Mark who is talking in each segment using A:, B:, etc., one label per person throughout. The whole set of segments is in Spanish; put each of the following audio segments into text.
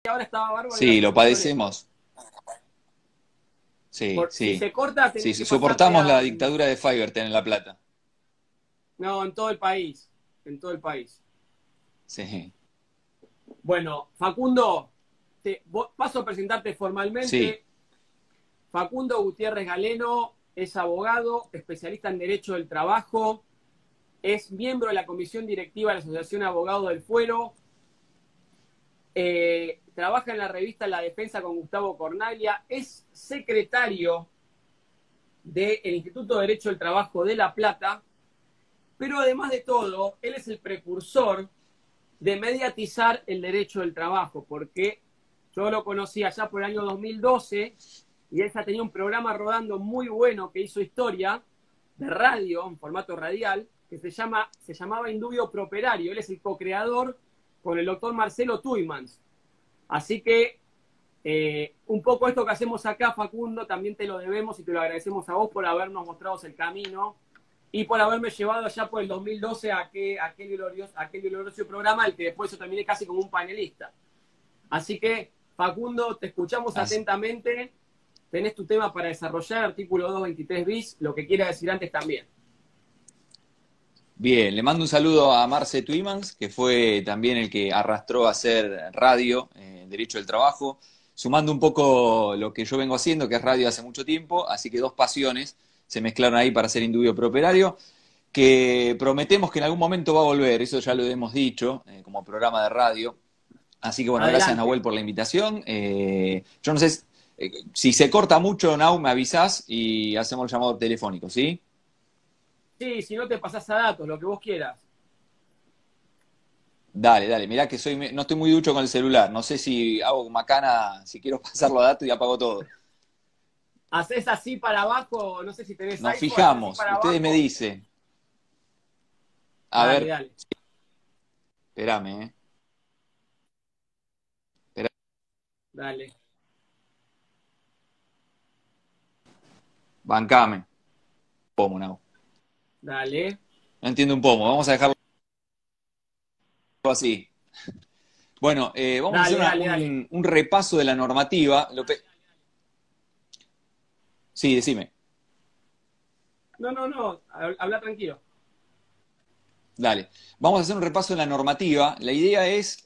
A: ahora estaba bárbaro en las
B: Sí, lo
A: elecciones.
B: padecemos. Sí,
A: Si
B: sí.
A: se corta,
B: Sí,
A: tenés
B: sí,
A: que pasarte
B: soportamos la
A: a...
B: dictadura de Fivertel en La Plata.
A: No, en todo el país. En todo el país.
B: Sí,
A: Bueno, Facundo, paso a presentarte
B: sí.
A: formalmente. Facundo Gutiérrez Galeno es abogado, especialista en Derecho del Trabajo, es miembro de la comisión directiva de la Asociación Abogados del Fuero, trabaja en la revista La Defensa con Gustavo Cornaglia, es secretario del Instituto de Derecho del Trabajo de La Plata, pero además de todo, él es el precursor de mediatizar el derecho del trabajo, porque yo lo conocí allá por el año 2012 y él ya tenía un programa rodando muy bueno que hizo historia de radio, en formato radial, que se llamaba Indubio Properario. Él es el co-creador con el doctor Marcelo Tuymans. Así que un poco esto que hacemos acá, Facundo, también te lo debemos y te lo agradecemos a vos por habernos mostrado el camino y por haberme llevado allá por el 2012 a aquel glorioso programa, al que después yo terminé casi como un panelista. Así que, Facundo, te escuchamos
B: Así-
A: atentamente. Tenés tu tema para desarrollar, artículo 223 bis, lo que quieras decir antes también.
B: Bien, le mando un saludo a Marce Tuymans, que fue también el que arrastró a hacer radio, Derecho del Trabajo, sumando un poco lo que yo vengo haciendo, que es radio hace mucho tiempo, así que dos pasiones se mezclaron ahí para hacer Indubio Properario, que prometemos que en algún momento va a volver, eso ya lo hemos dicho, como programa de radio. Así que bueno, gracias
A: Adelante.
B: Nahuel por la invitación. Yo no sé si se corta mucho, Nau, me avisás y hacemos el llamado telefónico, ¿sí?
A: Sí, si no te pasás a datos, lo que vos quieras.
B: Dale, dale, mirá que no estoy muy ducho con el celular, no sé si hago macana, si quiero pasarlo a datos y apago todo.
A: Haces así para abajo, no sé si tenés
B: Nos
A: iPhone, haces así
B: fijamos,
A: para
B: ustedes me
A: abajo.
B: dicen. A
A: Dale,
B: ver,
A: dale.
B: espérame, esperá,
A: Dale.
B: bancame. Pomo, Nau.
A: Dale.
B: No entiendo un pomo, vamos a dejarlo así. Bueno, vamos a hacer
A: Dale, dale, dale.
B: un repaso de la normativa. Sí, decime.
A: No, no, no. Habla tranquilo.
B: Dale, vamos a hacer un repaso de la normativa. La idea es,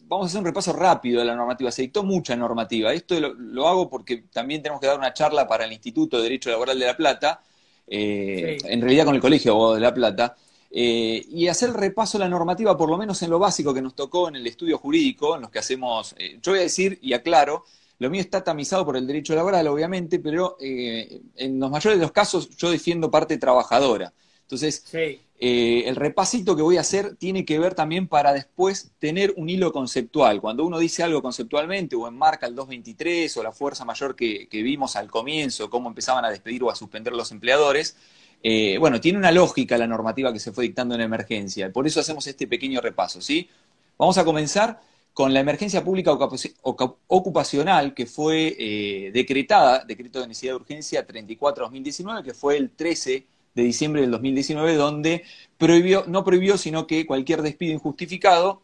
B: vamos a hacer un repaso rápido de la normativa. Se dictó mucha normativa. Esto lo hago porque también tenemos que dar una charla para el Instituto de Derecho Laboral de La Plata,
A: Sí.
B: en realidad con el Colegio de Abogados de La Plata, y hacer el repaso de la normativa, por lo menos en lo básico que nos tocó en el estudio jurídico, en los que hacemos, yo voy a decir y aclaro, lo mío está tamizado por el derecho laboral, obviamente, pero en los mayores de los casos yo defiendo parte trabajadora. Entonces,
A: Sí.
B: el repasito que voy a hacer tiene que ver también para después tener un hilo conceptual. Cuando uno dice algo conceptualmente o enmarca el 223 o la fuerza mayor que vimos al comienzo, cómo empezaban a despedir o a suspender los empleadores, bueno, tiene una lógica la normativa que se fue dictando en emergencia. Por eso hacemos este pequeño repaso, ¿sí? Vamos a comenzar con la emergencia pública ocupacional que fue decretada, decreto de necesidad de urgencia 34-2019, que fue el 13 de diciembre del 2019, donde no prohibió, sino que cualquier despido injustificado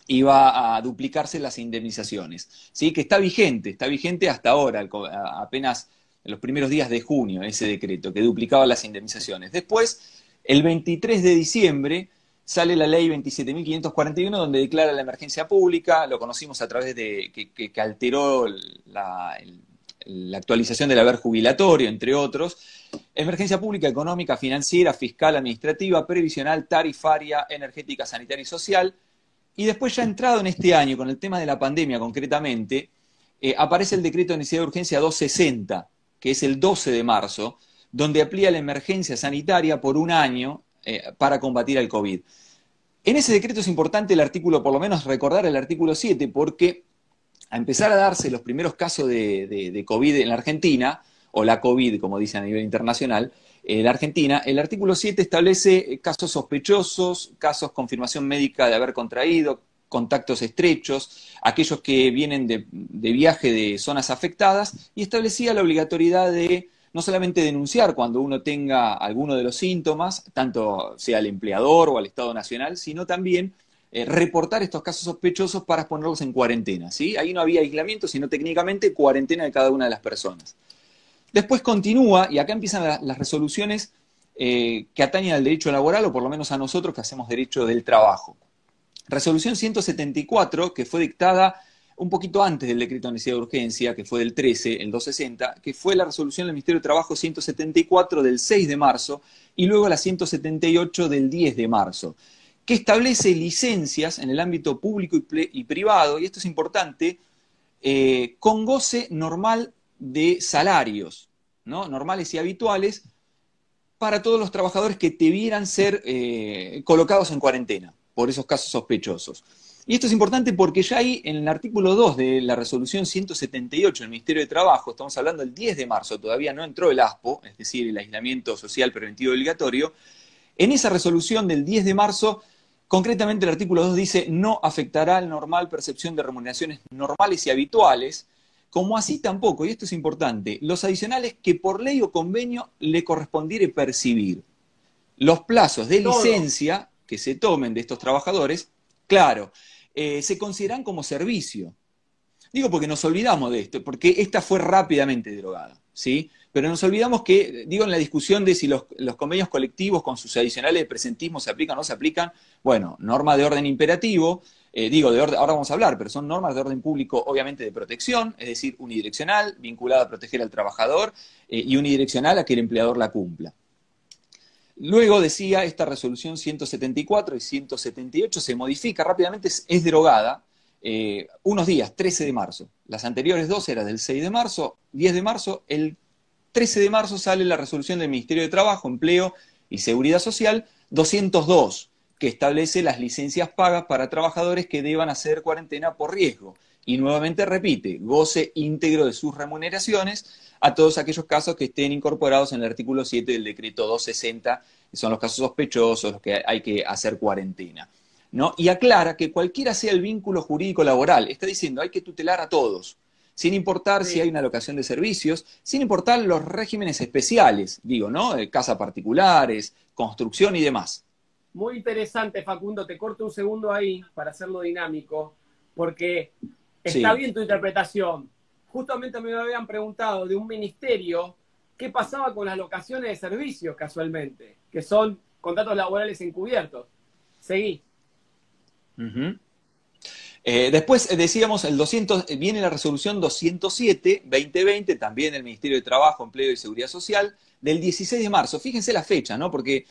B: iba a duplicarse las indemnizaciones. ¿Sí? Que está vigente hasta ahora, apenas en los primeros días de junio, ese decreto, que duplicaba las indemnizaciones. Después, el 23 de diciembre, sale la ley 27.541, donde declara la emergencia pública, lo conocimos a través de que alteró la actualización del haber jubilatorio, entre otros. Emergencia pública económica, financiera, fiscal, administrativa, previsional, tarifaria, energética, sanitaria y social. Y después, ya entrado en este año, con el tema de la pandemia concretamente, aparece el decreto de necesidad de urgencia 260, que es el 12 de marzo, donde amplía la emergencia sanitaria por un año para combatir al COVID. En ese decreto es importante el artículo, por lo menos recordar el artículo 7, porque a empezar a darse los primeros casos de COVID en la Argentina, o la COVID, como dicen a nivel internacional, en la Argentina, el artículo 7 establece casos sospechosos, casos confirmación médica de haber contraído, contactos estrechos, aquellos que vienen de viaje de zonas afectadas, y establecía la obligatoriedad de no solamente denunciar cuando uno tenga alguno de los síntomas, tanto sea al empleador o al Estado Nacional, sino también reportar estos casos sospechosos para ponerlos en cuarentena, ¿sí? Ahí no había aislamiento, sino técnicamente cuarentena de cada una de las personas. Después continúa, y acá empiezan las resoluciones que atañen al derecho laboral, o por lo menos a nosotros que hacemos derecho del trabajo. Resolución 174, que fue dictada un poquito antes del decreto de necesidad de urgencia, que fue del 13, el 260, que fue la resolución del Ministerio de Trabajo 174 del 6 de marzo, y luego la 178 del 10 de marzo, que establece licencias en el ámbito público y privado, y esto es importante, con goce normal de salarios, ¿no? Normales y habituales, para todos los trabajadores que debieran ser colocados en cuarentena por esos casos sospechosos. Y esto es importante porque ya ahí en el artículo 2 de la resolución 178 del Ministerio de Trabajo, estamos hablando del 10 de marzo, todavía no entró el ASPO, es decir, el aislamiento social preventivo obligatorio, en esa resolución del 10 de marzo, concretamente el artículo 2 dice, no afectará la normal percepción de remuneraciones normales y habituales, como así tampoco, y esto es importante, los adicionales que por ley o convenio le correspondiere percibir. Los plazos de licencia que se tomen de estos trabajadores, claro, se consideran como servicio. Digo porque nos olvidamos de esto, porque esta fue rápidamente derogada, ¿sí? Pero nos olvidamos que, digo, en la discusión de si los convenios colectivos con sus adicionales de presentismo se aplican o no se aplican, bueno, norma de orden imperativo, ahora vamos a hablar, pero son normas de orden público, obviamente de protección, es decir, unidireccional, vinculada a proteger al trabajador, y unidireccional a que el empleador la cumpla. Luego decía, esta resolución 174 y 178 se modifica rápidamente, es derogada, unos días, 13 de marzo. Las anteriores dos eran del 6 de marzo, 10 de marzo, el 13 de marzo sale la resolución del Ministerio de Trabajo, Empleo y Seguridad Social 202, que establece las licencias pagas para trabajadores que deban hacer cuarentena por riesgo. Y nuevamente repite, goce íntegro de sus remuneraciones a todos aquellos casos que estén incorporados en el artículo 7 del decreto 260, que son los casos sospechosos, los que hay que hacer cuarentena, ¿no? Y aclara que cualquiera sea el vínculo jurídico laboral, está diciendo, hay que tutelar a todos, sin importar si hay una locación de servicios, sin importar los regímenes especiales, digo, ¿no? Casa particulares, construcción y demás.
A: Muy interesante, Facundo, te corto un segundo ahí para hacerlo dinámico, porque está bien tu interpretación. Justamente me habían preguntado de un ministerio qué pasaba con las locaciones de servicios, casualmente, que son contratos laborales encubiertos. Seguí.
B: Después decíamos, viene la resolución 207-2020, también del Ministerio de Trabajo, Empleo y Seguridad Social, del 16 de marzo. Fíjense la fecha, ¿no? Porque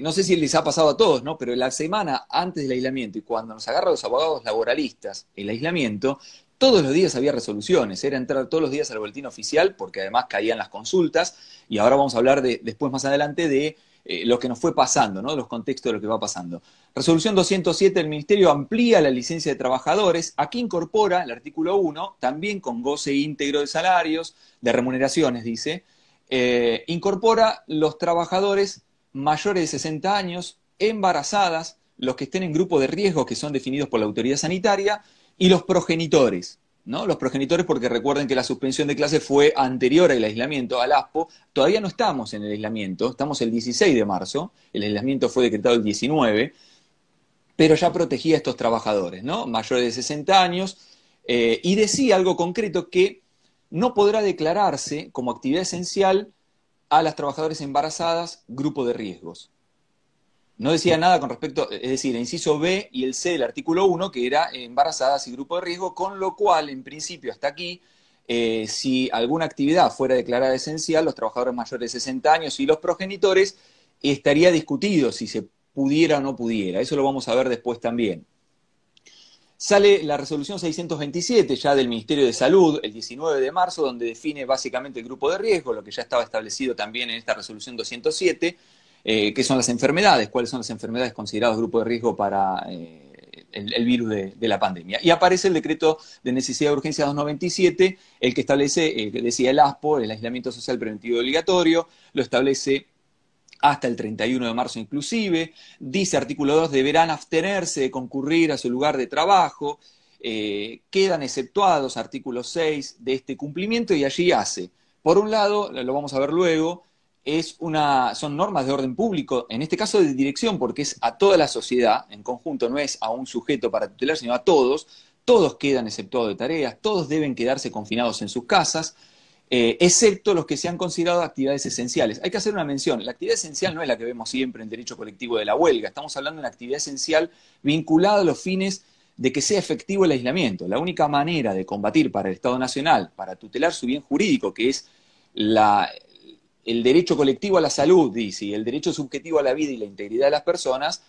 B: no sé si les ha pasado a todos, ¿no? Pero la semana antes del aislamiento y cuando nos agarra los abogados laboralistas el aislamiento, todos los días había resoluciones, era entrar todos los días al boletín oficial, porque además caían las consultas, y ahora vamos a hablar después más adelante de lo que nos fue pasando, ¿no? Los contextos de lo que va pasando. Resolución 207 del Ministerio amplía la licencia de trabajadores, aquí incorpora el artículo 1, también con goce íntegro de salarios, de remuneraciones, dice, incorpora los trabajadores mayores de 60 años, embarazadas, los que estén en grupo de riesgo que son definidos por la autoridad sanitaria, y los progenitores, ¿no? Los progenitores, porque recuerden que la suspensión de clases fue anterior al aislamiento, al ASPO, todavía no estamos en el aislamiento, estamos el 16 de marzo, el aislamiento fue decretado el 19, pero ya protegía a estos trabajadores, ¿no? Mayores de 60 años, y decía algo concreto que no podrá declararse como actividad esencial a las trabajadoras embarazadas, grupo de riesgos. No decía nada con respecto, es decir, el inciso B y el C del artículo 1, que era embarazadas y grupo de riesgo, con lo cual, en principio, hasta aquí, si alguna actividad fuera declarada esencial, los trabajadores mayores de 60 años y los progenitores, estaría discutido si se pudiera o no pudiera. Eso lo vamos a ver después también. Sale la resolución 627 ya del Ministerio de Salud, el 19 de marzo, donde define básicamente el grupo de riesgo, lo que ya estaba establecido también en esta resolución 207, qué son las enfermedades, cuáles son las enfermedades consideradas grupo de riesgo para el virus de la pandemia. Y aparece el decreto de necesidad de urgencia 297, el que establece, que decía el ASPO, el aislamiento social preventivo obligatorio, lo establece hasta el 31 de marzo inclusive, dice artículo 2, deberán abstenerse de concurrir a su lugar de trabajo, quedan exceptuados artículo 6 de este cumplimiento y allí hace, por un lado, lo vamos a ver luego, son normas de orden público, en este caso de dirección, porque es a toda la sociedad en conjunto, no es a un sujeto para tutelar, sino a todos. Todos quedan exceptuados de tareas, todos deben quedarse confinados en sus casas, excepto los que se han considerado actividades esenciales. Hay que hacer una mención, la actividad esencial no es la que vemos siempre en derecho colectivo de la huelga, estamos hablando de una actividad esencial vinculada a los fines de que sea efectivo el aislamiento. La única manera de combatir para el Estado Nacional, para tutelar su bien jurídico, que es el derecho colectivo a la salud, dice, y el derecho subjetivo a la vida y la integridad de las personas,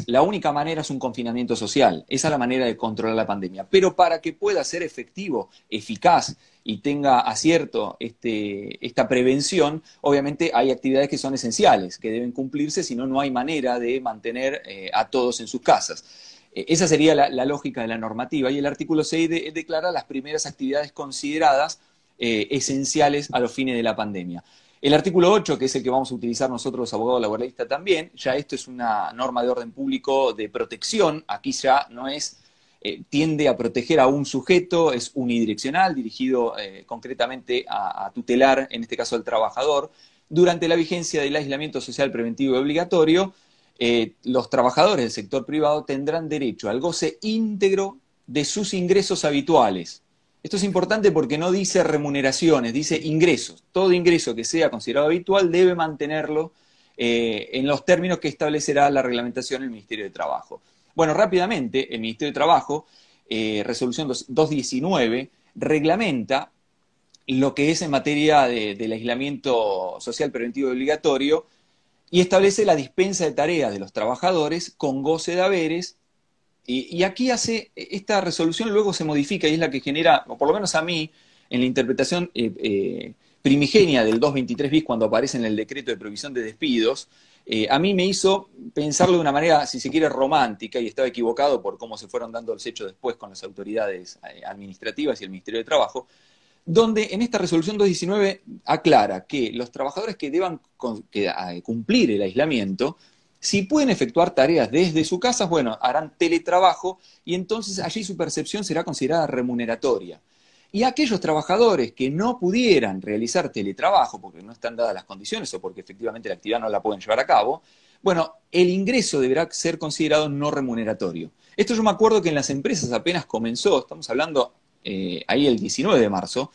B: la única manera es un confinamiento social. Esa es la manera de controlar la pandemia. Pero para que pueda ser efectivo, eficaz y tenga acierto esta prevención, obviamente hay actividades que son esenciales, que deben cumplirse, si no, no hay manera de mantener a todos en sus casas. Esa sería la lógica de la normativa. Y el artículo 6 declara las primeras actividades consideradas esenciales a los fines de la pandemia. El artículo 8, que es el que vamos a utilizar nosotros los abogados laboralistas también, ya esto es una norma de orden público de protección, aquí ya no es, tiende a proteger a un sujeto, es unidireccional, dirigido concretamente a tutelar, en este caso al trabajador. Durante la vigencia del aislamiento social preventivo y obligatorio, los trabajadores del sector privado tendrán derecho al goce íntegro de sus ingresos habituales. Esto es importante porque no dice remuneraciones, dice ingresos. Todo ingreso que sea considerado habitual debe mantenerlo en los términos que establecerá la reglamentación del Ministerio de Trabajo. Bueno, rápidamente, el Ministerio de Trabajo, resolución 219, reglamenta lo que es en materia del aislamiento social preventivo y obligatorio y establece la dispensa de tareas de los trabajadores con goce de haberes. Y aquí esta resolución luego se modifica y es la que genera, o por lo menos a mí, en la interpretación primigenia del 223 bis cuando aparece en el decreto de prohibición de despidos, a mí me hizo pensarlo de una manera, si se quiere, romántica, y estaba equivocado por cómo se fueron dando los hechos después con las autoridades administrativas y el Ministerio de Trabajo, donde en esta resolución 219 aclara que los trabajadores que deban cumplir el aislamiento, si pueden efectuar tareas desde su casa, bueno, harán teletrabajo y entonces allí su percepción será considerada remuneratoria. Y aquellos trabajadores que no pudieran realizar teletrabajo porque no están dadas las condiciones o porque efectivamente la actividad no la pueden llevar a cabo, bueno, el ingreso deberá ser considerado no remuneratorio. Esto yo me acuerdo que en las empresas apenas comenzó, estamos hablando ahí el 19 de marzo,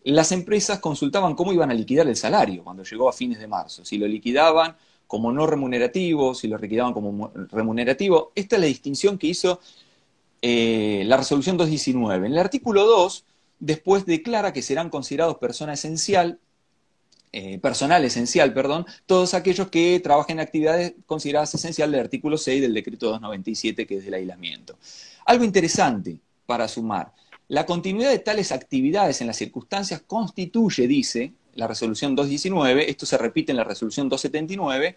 B: las empresas consultaban cómo iban a liquidar el salario cuando llegó a fines de marzo, si lo liquidaban como no remunerativo, si lo liquidaban como remunerativo. Esta es la distinción que hizo la resolución 219. En el artículo 2, después declara que serán considerados personal esencial, todos aquellos que trabajen en actividades consideradas esenciales del artículo 6 del decreto 297, que es del aislamiento. Algo interesante para sumar. La continuidad de tales actividades en las circunstancias constituye, dice la resolución 219, esto se repite en la resolución 279,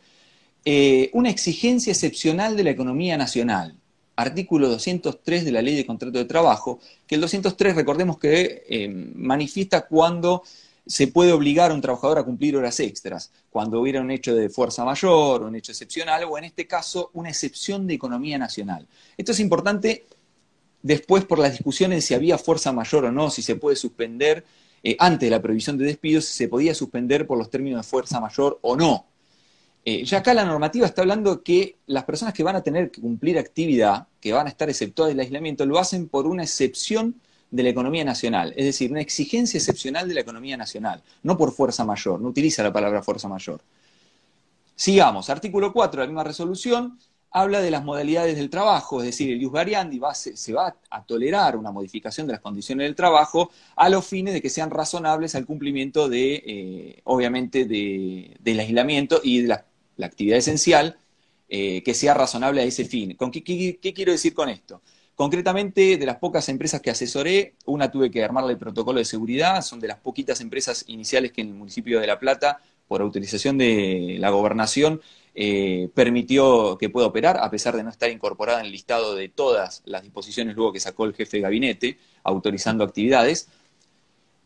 B: una exigencia excepcional de la economía nacional. Artículo 203 de la Ley de Contrato de Trabajo, que el 203, recordemos que manifiesta cuando se puede obligar a un trabajador a cumplir horas extras, cuando hubiera un hecho de fuerza mayor, un hecho excepcional, o en este caso, una excepción de economía nacional. Esto es importante después por las discusiones de si había fuerza mayor o no, si se puede suspender, antes de la prohibición de despidos, si se podía suspender por los términos de fuerza mayor o no. Ya acá la normativa está hablando que las personas que van a tener que cumplir actividad, que van a estar exceptuadas del aislamiento, lo hacen por una excepción de la economía nacional, es decir, una exigencia excepcional de la economía nacional, no por fuerza mayor, no utiliza la palabra fuerza mayor. Sigamos, artículo 4 de la misma resolución, habla de las modalidades del trabajo, es decir, el ius variandi se va a tolerar una modificación de las condiciones del trabajo a los fines de que sean razonables al cumplimiento obviamente, del aislamiento y de la actividad esencial, que sea razonable a ese fin. ¿Qué quiero decir con esto? Concretamente, de las pocas empresas que asesoré, una tuve que armarle el protocolo de seguridad, son de las poquitas empresas iniciales que en el municipio de La Plata, por autorización de la gobernación, permitió que pueda operar, a pesar de no estar incorporada en el listado de todas las disposiciones luego que sacó el jefe de gabinete, autorizando actividades.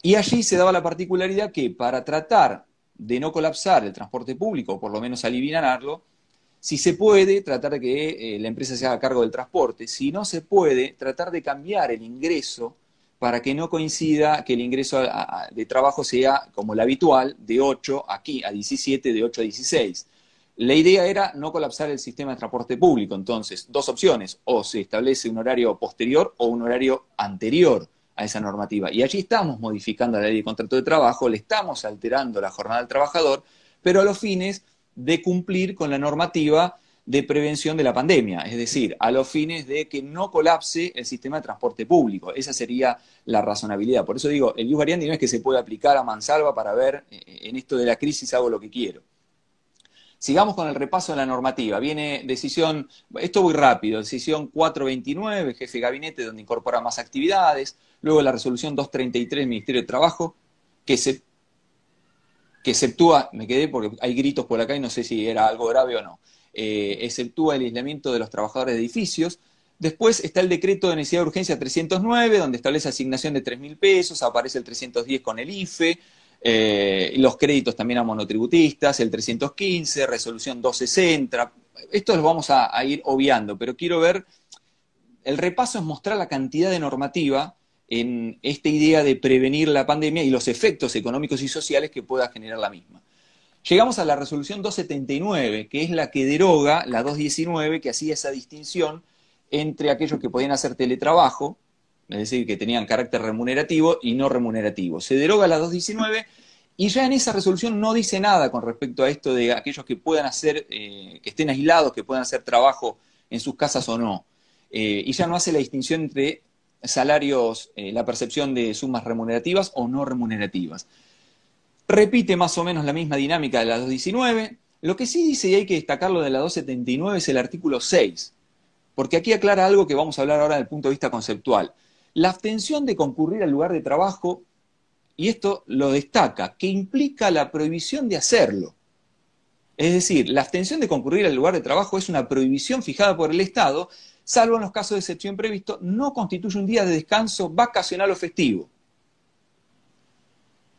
B: Y allí se daba la particularidad que para tratar de no colapsar el transporte público, o por lo menos alivianarlo, si se puede, tratar de que la empresa se haga cargo del transporte. Si no se puede, tratar de cambiar el ingreso para que no coincida que el ingreso de trabajo sea como el habitual, de 8 aquí a 17, de 8 a 16. La idea era no colapsar el sistema de transporte público, entonces, dos opciones, o se establece un horario posterior o un horario anterior a esa normativa. Y allí estamos modificando la ley de contrato de trabajo, le estamos alterando la jornada del trabajador, pero a los fines de cumplir con la normativa de prevención de la pandemia, es decir, a los fines de que no colapse el sistema de transporte público. Esa sería la razonabilidad. Por eso digo, el ius variandi no es que se pueda aplicar a mansalva para ver en esto de la crisis hago lo que quiero. Sigamos con el repaso de la normativa. Viene decisión, esto voy rápido, decisión 429, jefe de gabinete, donde incorpora más actividades. Luego la resolución 233 del Ministerio de Trabajo, que exceptúa, me quedé porque hay gritos por acá y no sé si era algo grave o no, exceptúa el aislamiento de los trabajadores de edificios. Después está el decreto de necesidad de urgencia 309, donde establece asignación de 3.000 pesos, aparece el 310 con el IFE, los créditos también a monotributistas, el 315, resolución 260. Esto los vamos a ir obviando, pero quiero ver, el repaso es mostrar la cantidad de normativa en esta idea de prevenir la pandemia y los efectos económicos y sociales que pueda generar la misma. Llegamos a la resolución 279, que es la que deroga la 219, que hacía esa distinción entre aquellos que podían hacer teletrabajo, es decir, que tenían carácter remunerativo y no remunerativo. Se deroga la 219 y ya en esa resolución no dice nada con respecto a esto de aquellos que puedan hacer, que estén aislados, que puedan hacer trabajo en sus casas o no. Y ya no hace la distinción entre salarios, la percepción de sumas remunerativas o no remunerativas. Repite más o menos la misma dinámica de la 219. Lo que sí dice, y hay que destacarlo de la 279, es el artículo 6, porque aquí aclara algo que vamos a hablar ahora desde el punto de vista conceptual. La abstención de concurrir al lugar de trabajo, y esto lo destaca, que implica la prohibición de hacerlo. Es decir, la abstención de concurrir al lugar de trabajo es una prohibición fijada por el Estado, salvo en los casos de excepción previsto, no constituye un día de descanso vacacional o festivo.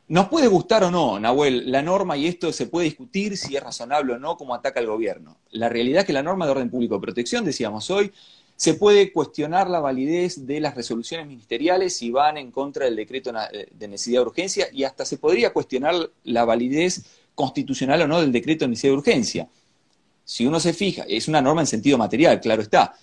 B: Nos puede gustar o no, Nahuel, la norma, y esto se puede discutir si es razonable o no, como ataca el gobierno. La realidad es que la norma de orden público de protección, decíamos hoy, se puede cuestionar la validez de las resoluciones ministeriales si van en contra del decreto de necesidad de urgencia, y hasta se podría cuestionar la validez constitucional o no del decreto de necesidad de urgencia. Si uno se fija, es una norma en sentido material, claro está.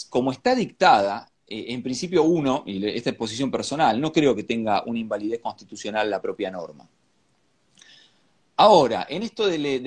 B: Como está dictada, en principio uno, y esta es posición personal, no creo que tenga una invalidez constitucional la propia norma. Ahora, en esto en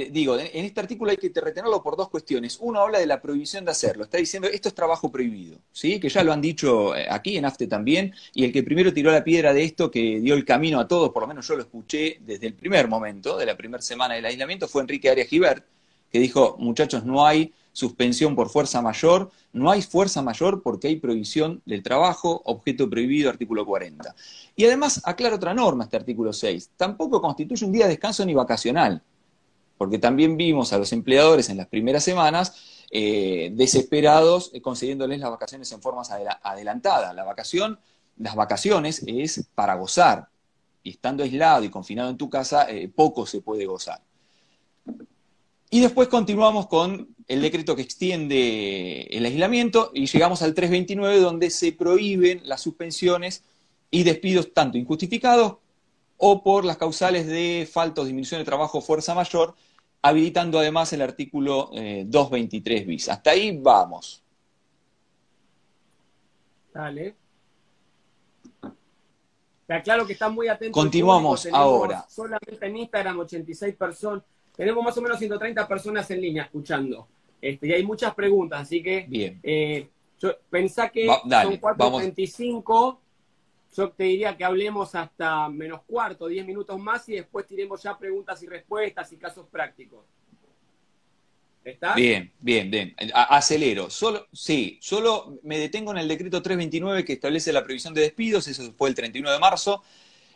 B: este artículo hay que retenerlo por dos cuestiones. Uno habla de la prohibición de hacerlo, está diciendo esto es trabajo prohibido, ¿sí? Que ya lo han dicho aquí en AFTE también, y el que primero tiró la piedra de esto, que dio el camino a todos, por lo menos yo lo escuché desde el primer momento, de la primera semana del aislamiento, fue Enrique Arias Gibert, que dijo, muchachos, no hay suspensión por fuerza mayor, no hay fuerza mayor porque hay prohibición del trabajo, objeto prohibido, artículo 40. Y además aclara otra norma este artículo 6, tampoco constituye un día de descanso ni vacacional, porque también vimos a los empleadores en las primeras semanas desesperados concediéndoles las vacaciones en formas adelantadas. Las vacaciones es para gozar, y estando aislado y confinado en tu casa, poco se puede gozar. Y después continuamos con el decreto que extiende el aislamiento y llegamos al 329, donde se prohíben las suspensiones y despidos tanto injustificados o por las causales de falta o disminución de trabajo o fuerza mayor, habilitando además el artículo 223 bis. Hasta ahí vamos.
A: Dale. Te aclaro que están muy atentos.
B: Continuamos ahora.
A: Solamente en Instagram 86 personas. Tenemos más o menos 130 personas en línea escuchando. Y hay muchas preguntas, así que
B: bien.
A: Yo pensá que son 4:35. Yo te diría que hablemos hasta menos cuarto, 10 minutos más, y después tiremos ya preguntas y respuestas y casos prácticos. ¿Estás?
B: Bien. Acelero. Solo me detengo en el decreto 329 que establece la previsión de despidos, eso fue el 31 de marzo,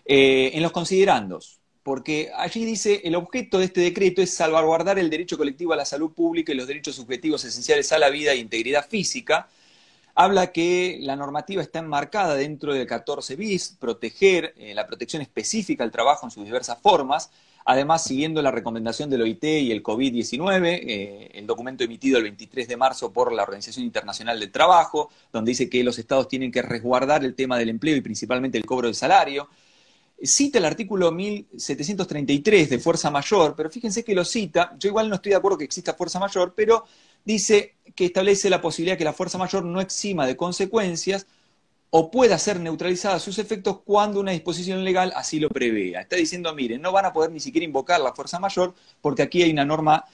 B: en los considerandos. Porque allí dice, el objeto de este decreto es salvaguardar el derecho colectivo a la salud pública y los derechos subjetivos esenciales a la vida e integridad física. Habla que la normativa está enmarcada dentro del 14 bis, proteger la protección específica al trabajo en sus diversas formas. Además, siguiendo la recomendación del OIT y el COVID-19, el documento emitido el 23 de marzo por la Organización Internacional del Trabajo, donde dice que los estados tienen que resguardar el tema del empleo y principalmente el cobro del salario. Cita el artículo 1733 de fuerza mayor, pero fíjense que lo cita, yo igual no estoy de acuerdo que exista fuerza mayor, pero dice que establece la posibilidad que la fuerza mayor no exima de consecuencias o pueda ser neutralizada sus efectos cuando una disposición legal así lo prevea. Está diciendo, miren, no van a poder ni siquiera invocar la fuerza mayor porque aquí hay una norma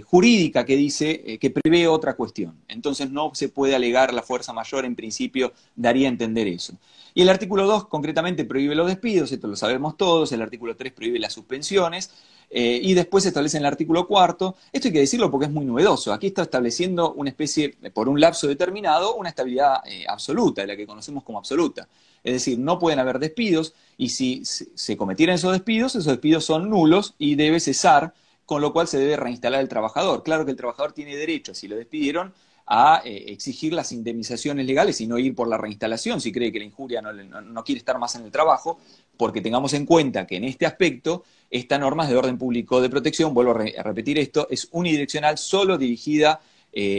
B: jurídica que dice que prevé otra cuestión. Entonces no se puede alegar la fuerza mayor, en principio daría a entender eso. Y el artículo 2 concretamente prohíbe los despidos, esto lo sabemos todos, el artículo 3 prohíbe las suspensiones, y después se establece en el artículo 4, esto hay que decirlo porque es muy novedoso, aquí está estableciendo una especie, por un lapso determinado, una estabilidad absoluta, la que conocemos como absoluta. Es decir, no pueden haber despidos, y si se cometieran esos despidos son nulos y debe cesar, con lo cual se debe reinstalar el trabajador. Claro que el trabajador tiene derecho, si lo despidieron, a exigir las indemnizaciones legales y no ir por la reinstalación si cree que la injuria no quiere estar más en el trabajo, porque tengamos en cuenta que en este aspecto esta norma es de orden público de protección, vuelvo a repetir esto, es unidireccional, solo dirigida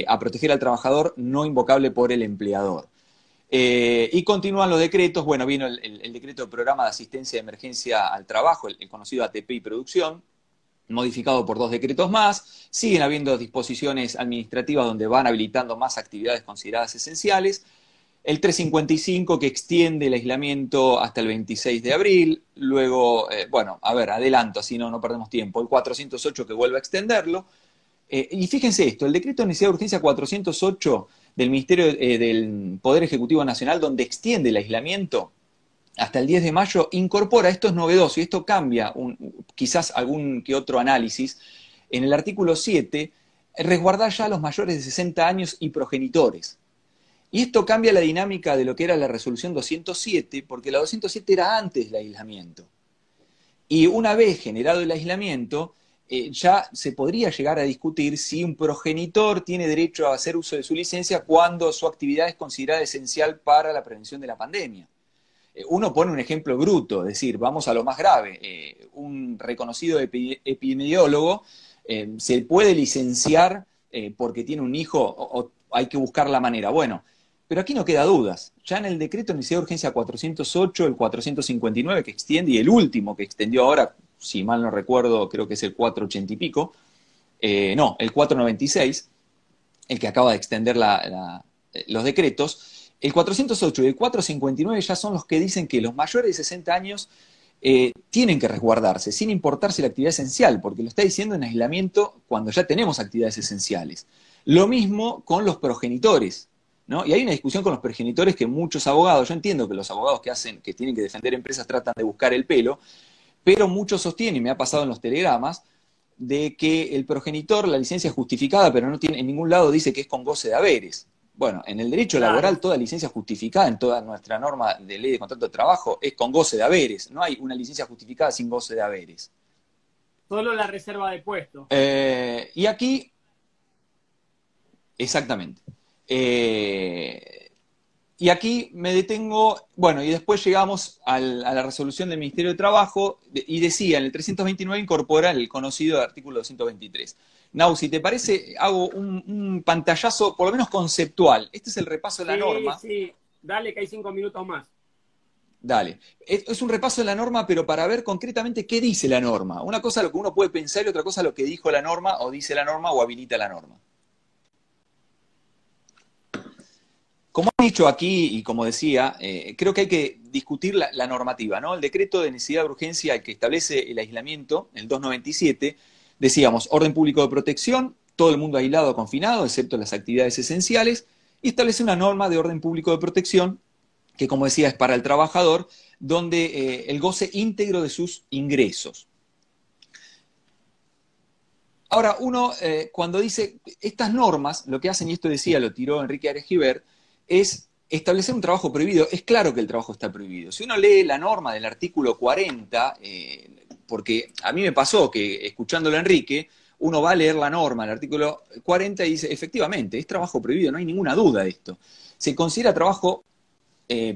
B: a proteger al trabajador, no invocable por el empleador. Y continúan los decretos, bueno, vino el decreto de programa de asistencia de emergencia al trabajo, el conocido ATP y producción, modificado por 2 decretos más, siguen habiendo disposiciones administrativas donde van habilitando más actividades consideradas esenciales, el 355 que extiende el aislamiento hasta el 26 de abril, luego, bueno, a ver, adelanto, así no perdemos tiempo, el 408 que vuelve a extenderlo, y fíjense esto, el decreto de necesidad de urgencia 408 del Ministerio del Poder Ejecutivo Nacional, donde extiende el aislamiento hasta el 10 de mayo, incorpora, esto es novedoso y esto cambia quizás algún que otro análisis, en el artículo 7, resguardar ya a los mayores de 60 años y progenitores. Y esto cambia la dinámica de lo que era la resolución 207, porque la 207 era antes del aislamiento. Y una vez generado el aislamiento, ya se podría llegar a discutir si un progenitor tiene derecho a hacer uso de su licencia cuando su actividad es considerada esencial para la prevención de la pandemia. Uno pone un ejemplo bruto, es decir, vamos a lo más grave. Un reconocido epidemiólogo se puede licenciar porque tiene un hijo o hay que buscar la manera. Bueno, pero aquí no queda dudas. Ya en el decreto de necesidad de urgencia 408, el 459 que extiende y el último que extendió ahora, si mal no recuerdo, creo que es el 480 y pico, no, el 496, el que acaba de extender los decretos. El 408 y el 459 ya son los que dicen que los mayores de 60 años tienen que resguardarse, sin importar si la actividad esencial, porque lo está diciendo en aislamiento cuando ya tenemos actividades esenciales. Lo mismo con los progenitores, ¿no? Y hay una discusión con los progenitores que muchos abogados, yo entiendo que los abogados que tienen que defender empresas tratan de buscar el pelo, pero muchos sostienen, y me ha pasado en los telegramas, de que el progenitor, la licencia es justificada, pero no tiene, en ningún lado dice que es con goce de haberes. Bueno, en el derecho laboral toda licencia justificada, en toda nuestra norma de ley de contrato de trabajo, es con goce de haberes. No hay una licencia justificada sin goce de haberes.
A: Solo la reserva de puestos.
B: Y aquí, exactamente. Y aquí me detengo, bueno, y después llegamos a la resolución del Ministerio de Trabajo y decía, en el 329 incorpora el conocido artículo 223. Nau, si te parece, hago un pantallazo, por lo menos conceptual. Este es el repaso de la norma.
A: Sí, dale, que hay 5 minutos más.
B: Dale. Es un repaso de la norma, pero para ver concretamente qué dice la norma. Una cosa lo que uno puede pensar y otra cosa lo que dijo la norma, o dice la norma, o habilita la norma. Como he dicho aquí, y como decía, creo que hay que discutir la normativa, ¿no? El decreto de necesidad de urgencia, el que establece el aislamiento, el 297, decíamos, orden público de protección, todo el mundo aislado o confinado, excepto las actividades esenciales, y establece una norma de orden público de protección, que como decía es para el trabajador, donde el goce íntegro de sus ingresos. Ahora, uno cuando dice, estas normas, lo que hacen, y esto decía, lo tiró Enrique Arejiber, es establecer un trabajo prohibido. Es claro que el trabajo está prohibido. Si uno lee la norma del artículo 40, porque a mí me pasó que escuchándolo a Enrique, uno va a leer la norma, el artículo 40, y dice, efectivamente, es trabajo prohibido, no hay ninguna duda de esto. Se considera trabajo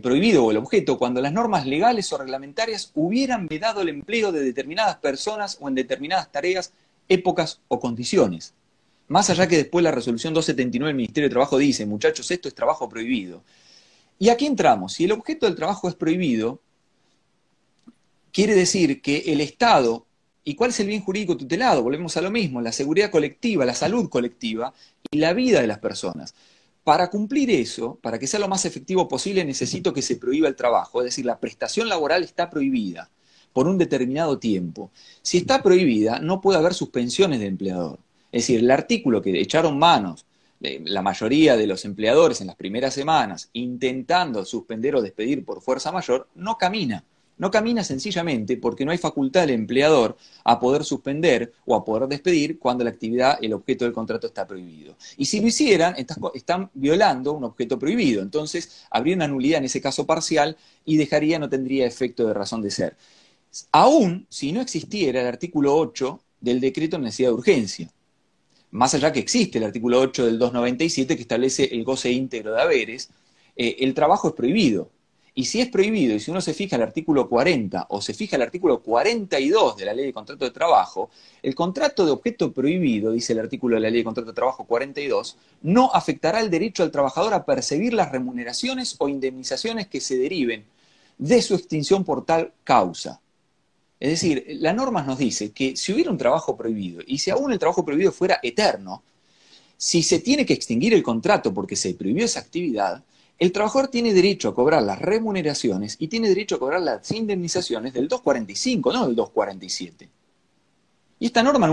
B: prohibido o el objeto cuando las normas legales o reglamentarias hubieran vedado el empleo de determinadas personas o en determinadas tareas, épocas o condiciones. Más allá que después la resolución 279 del Ministerio de Trabajo dice, muchachos, esto es trabajo prohibido. Y aquí entramos, si el objeto del trabajo es prohibido, quiere decir que el Estado, ¿y cuál es el bien jurídico tutelado? Volvemos a lo mismo, la seguridad colectiva, la salud colectiva y la vida de las personas. Para cumplir eso, para que sea lo más efectivo posible, necesito que se prohíba el trabajo, es decir, la prestación laboral está prohibida por un determinado tiempo. Si está prohibida, no puede haber suspensiones de empleador. Es decir, el artículo que echaron manos la mayoría de los empleadores en las primeras semanas intentando suspender o despedir por fuerza mayor, no camina. No camina sencillamente porque no hay facultad del empleador a poder suspender o a poder despedir cuando la actividad, el objeto del contrato está prohibido. Y si lo hicieran, están violando un objeto prohibido. Entonces, habría una nulidad en ese caso parcial y no tendría efecto de razón de ser. Aún si no existiera el artículo 8 del decreto de necesidad de urgencia. Más allá que existe el artículo 8 del 297 que establece el goce íntegro de haberes, el trabajo es prohibido. Y si es prohibido, y si uno se fija el artículo 40 o se fija el artículo 42 de la Ley de Contrato de Trabajo, el contrato de objeto prohibido, dice el artículo de la Ley de Contrato de Trabajo 42, no afectará el derecho al trabajador a percibir las remuneraciones o indemnizaciones que se deriven de su extinción por tal causa. Es decir, la norma nos dice que si hubiera un trabajo prohibido, y si aún el trabajo prohibido fuera eterno, si se tiene que extinguir el contrato porque se prohibió esa actividad, el trabajador tiene derecho a cobrar las remuneraciones y tiene derecho a cobrar las indemnizaciones del 245, no del 247. Y esta norma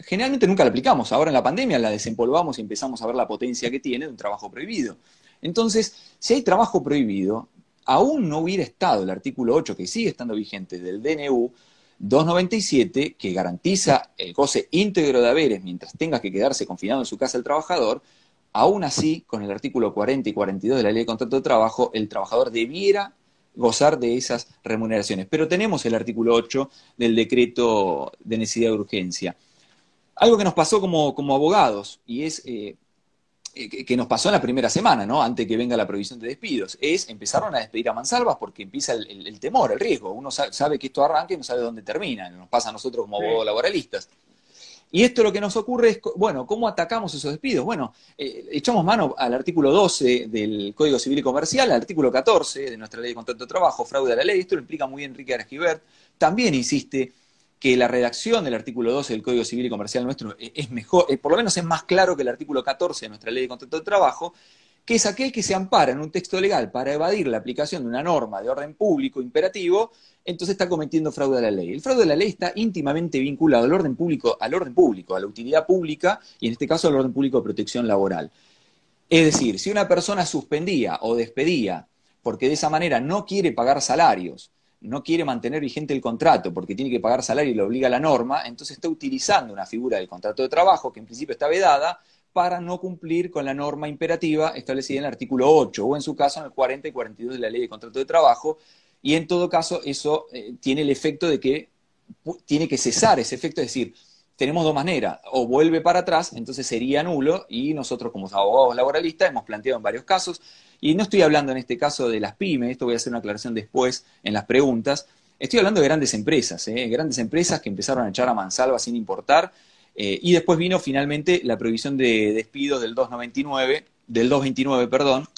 B: generalmente nunca la aplicamos. Ahora en la pandemia la desempolvamos y empezamos a ver la potencia que tiene de un trabajo prohibido. Entonces, si hay trabajo prohibido, aún no hubiera estado el artículo 8, que sigue estando vigente, del DNU 297, que garantiza el goce íntegro de haberes mientras tenga que quedarse confinado en su casa el trabajador. Aún así, con el artículo 40 y 42 de la Ley de Contrato de Trabajo, el trabajador debiera gozar de esas remuneraciones. Pero tenemos el artículo 8 del decreto de necesidad de urgencia. Algo que nos pasó como abogados, y es que nos pasó en la primera semana, ¿no? Antes que venga la prohibición de despidos, empezaron a despedir a mansalvas porque empieza el temor, el riesgo. Uno sabe que esto arranca y no sabe dónde termina. Nos pasa a nosotros como abogados laboralistas. Y esto lo que nos ocurre es, bueno, ¿cómo atacamos esos despidos? Bueno, echamos mano al artículo 12 del Código Civil y Comercial, al artículo 14 de nuestra Ley de Contrato de Trabajo, fraude a la ley. Esto lo explica muy bien Enrique Argibert. También insiste que la redacción del artículo 12 del Código Civil y Comercial nuestro es mejor, por lo menos es más claro que el artículo 14 de nuestra Ley de Contrato de Trabajo, que es aquel que se ampara en un texto legal para evadir la aplicación de una norma de orden público imperativo, entonces está cometiendo fraude a la ley. El fraude a la ley está íntimamente vinculado al orden público, a la utilidad pública y en este caso al orden público de protección laboral. Es decir, si una persona suspendía o despedía porque de esa manera no quiere pagar salarios, no quiere mantener vigente el contrato porque tiene que pagar salario y lo obliga a la norma, entonces está utilizando una figura del contrato de trabajo que en principio está vedada para no cumplir con la norma imperativa establecida en el artículo 8 o en su caso en el 40 y 42 de la Ley de Contrato de Trabajo, y en todo caso eso tiene el efecto de que tiene que cesar ese efecto, es decir, tenemos dos maneras, o vuelve para atrás, entonces sería nulo, y nosotros como abogados laboralistas hemos planteado en varios casos, y no estoy hablando en este caso de las pymes, esto voy a hacer una aclaración después en las preguntas, estoy hablando de grandes empresas que empezaron a echar a mansalva sin importar, y después vino finalmente la prohibición de despidos del 229, perdón,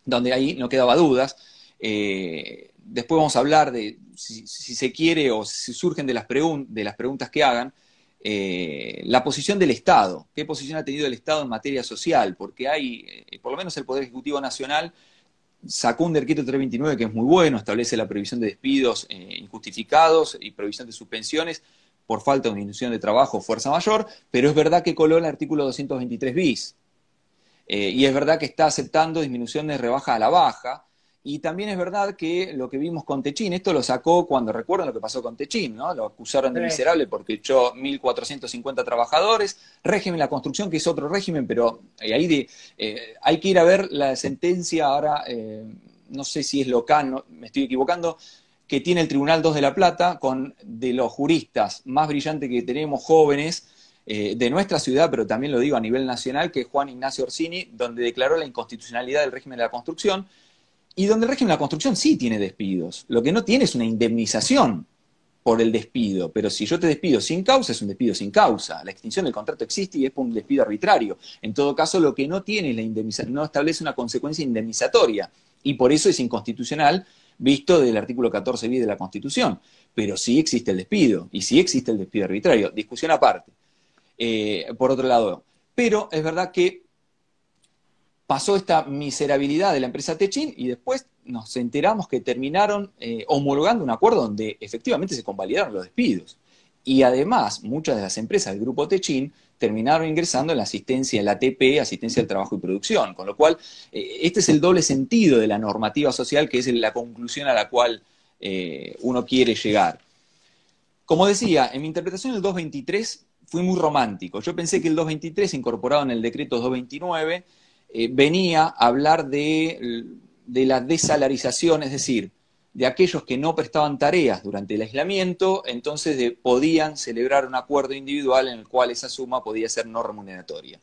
B: donde ahí no quedaba dudas. Después vamos a hablar de, si se quiere o si surgen de las preguntas que hagan, la posición del Estado. ¿Qué posición ha tenido el Estado en materia social? Porque hay, por lo menos el Poder Ejecutivo Nacional sacó un decreto 329 que es muy bueno, establece la prohibición de despidos injustificados y prohibición de suspensiones por falta de disminución de trabajo o fuerza mayor, pero es verdad que coló el artículo 223 bis. Y es verdad que está aceptando disminuciones de rebaja a la baja, y también es verdad que lo que vimos con Techín, esto lo sacó cuando recuerdan lo que pasó con Techín, ¿no? Lo acusaron de miserable porque echó 1.450 trabajadores, régimen de la construcción, que es otro régimen, pero hay que ir a ver la sentencia ahora, no sé si es local, no, me estoy equivocando, que tiene el Tribunal 2 de La Plata, de los juristas más brillantes que tenemos, jóvenes, de nuestra ciudad, pero también lo digo a nivel nacional, que es Juan Ignacio Orsini, donde declaró la inconstitucionalidad del régimen de la construcción. y donde el régimen de la construcción sí tiene despidos. Lo que no tiene es una indemnización por el despido, pero si yo te despido sin causa, es un despido sin causa. La extinción del contrato existe y es por un despido arbitrario. En todo caso, lo que no tiene es la indemnización, no establece una consecuencia indemnizatoria, y por eso es inconstitucional visto del artículo 14 bis de la Constitución. Pero sí existe el despido, y sí existe el despido arbitrario. Discusión aparte. Por otro lado, pero es verdad que pasó esta miserabilidad de la empresa Techin y después nos enteramos que terminaron homologando un acuerdo donde efectivamente se convalidaron los despidos. Y además, muchas de las empresas del grupo Techin terminaron ingresando en la asistencia, en la ATP, asistencia al trabajo y producción. Con lo cual, este es el doble sentido de la normativa social, que es la conclusión a la cual uno quiere llegar. Como decía, en mi interpretación del 223 fui muy romántico. Yo pensé que el 223, incorporado en el decreto 229, venía a hablar de la desalarización, es decir, de aquellos que no prestaban tareas durante el aislamiento, entonces podían celebrar un acuerdo individual en el cual esa suma podía ser no remuneratoria.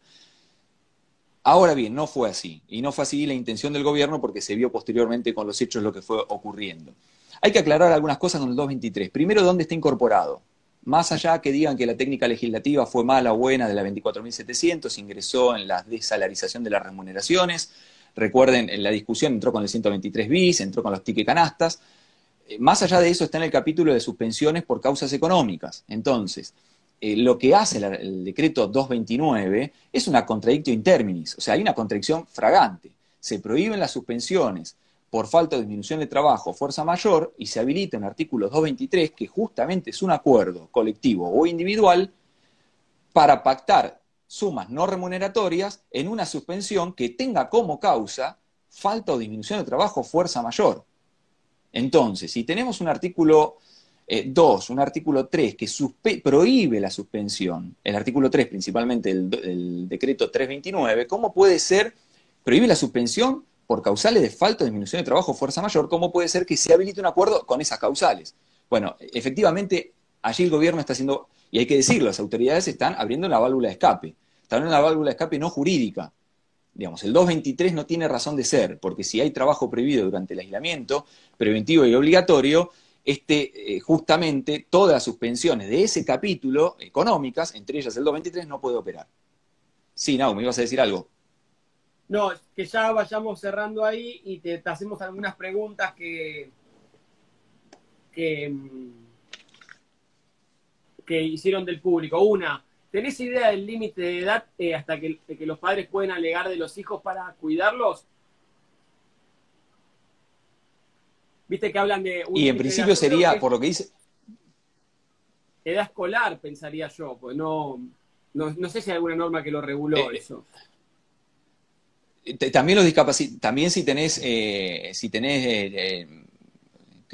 B: Ahora bien, no fue así, y no fue así la intención del gobierno porque se vio posteriormente con los hechos lo que fue ocurriendo. Hay que aclarar algunas cosas con el 223. Primero, ¿dónde está incorporado? Más allá que digan que la técnica legislativa fue mala o buena de la 24.700, ingresó en la desalarización de las remuneraciones. Recuerden, en la discusión entró con el 123 bis, entró con los tickets canastas. Más allá de eso está en el capítulo de suspensiones por causas económicas. Entonces, lo que hace el decreto 229 es una contradictio in terminis, o sea, hay una contradicción fragante. Se prohíben las suspensiones por falta de disminución de trabajo, fuerza mayor, y se habilita en el artículo 223, que justamente es un acuerdo colectivo o individual para pactar sumas no remuneratorias en una suspensión que tenga como causa falta o disminución de trabajo, fuerza mayor. Entonces, si tenemos un artículo 2, un artículo 3 que prohíbe la suspensión, el artículo 3 principalmente el decreto 329, ¿cómo puede ser, prohíbe la suspensión por causales de falta o disminución de trabajo, fuerza mayor? ¿Cómo puede ser que se habilite un acuerdo con esas causales? Bueno, efectivamente, allí el gobierno está haciendo, y hay que decirlo, las autoridades están abriendo una válvula de escape. Están abriendo una válvula de escape no jurídica. Digamos, el 223 no tiene razón de ser, porque si hay trabajo prohibido durante el aislamiento, preventivo y obligatorio, justamente todas las suspensiones de ese capítulo económicas, entre ellas el 223, no puede operar. Sí, Nau, me ibas a decir algo.
A: No, que ya vayamos cerrando ahí y te hacemos algunas preguntas que hicieron del público. Una, ¿tenés idea del límite de edad hasta que los padres pueden alegar de los hijos para cuidarlos? Viste que hablan de un
B: Y en principio sería, por lo que dice...
A: edad escolar, pensaría yo, pues no sé si hay alguna norma que lo reguló eso.
B: También los también si tenés qué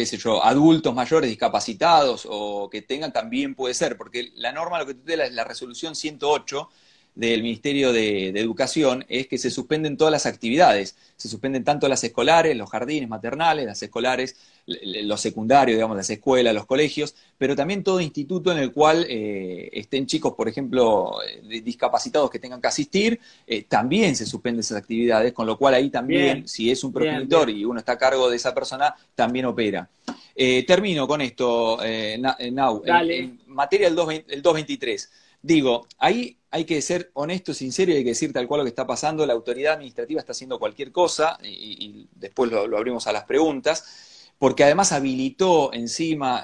B: sé yo, adultos mayores discapacitados o que tengan, también puede ser, porque la norma lo que tutela es la resolución 108 del Ministerio de Educación, es que se suspenden todas las actividades, se suspenden tanto las escolares, los jardines maternales, las escolares, los secundarios, digamos, las escuelas, los colegios, pero también todo instituto en el cual estén chicos, por ejemplo, discapacitados que tengan que asistir, también se suspenden esas actividades, con lo cual ahí también, bien, si es un progenitor y uno está a cargo de esa persona, también opera. Termino con esto, Nau, en materia del 223. Digo, ahí hay que ser honesto, sincero, y hay que decir tal cual lo que está pasando. La autoridad administrativa está haciendo cualquier cosa, y después lo abrimos a las preguntas, porque además habilitó encima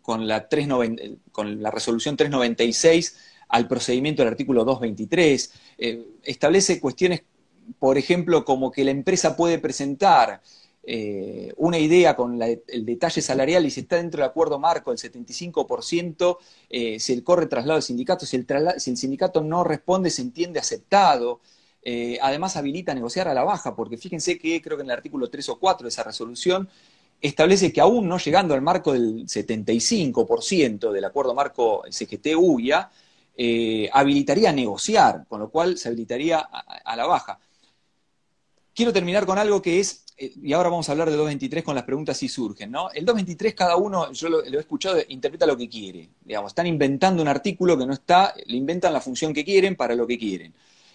B: con la resolución 396 al procedimiento del artículo 223. Establece cuestiones, por ejemplo, como que la empresa puede presentar una idea con el detalle salarial y si está dentro del acuerdo marco del 75%, si el corre traslado del sindicato, si el sindicato no responde, se entiende aceptado. Además habilita a negociar a la baja, porque fíjense que creo que en el artículo 3 o 4 de esa resolución establece que aún no llegando al marco del 75% del acuerdo marco CGT-UIA, habilitaría a negociar, con lo cual se habilitaría a la baja. Quiero terminar con algo que es, y ahora vamos a hablar del 223 con las preguntas si surgen, ¿no? El 223 cada uno, yo lo he escuchado, interpreta lo que quiere. Digamos, están inventando un artículo que no está, le inventan la función que quieren para lo que quieren.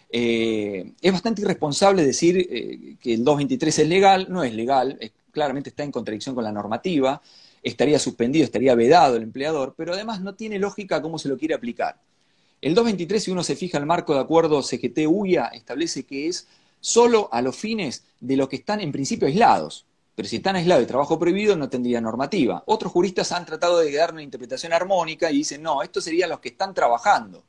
B: Es bastante irresponsable decir que el 223 es legal, no es legal, claramente está en contradicción con la normativa, estaría suspendido, estaría vedado el empleador, pero además no tiene lógica cómo se lo quiere aplicar. El 223, si uno se fija en el marco de acuerdo CGT-UIA, establece que es solo a los fines de los que están en principio aislados. Pero si están aislados de trabajo prohibido, no tendría normativa. Otros juristas han tratado de dar una interpretación armónica y dicen, no, estos serían los que están trabajando.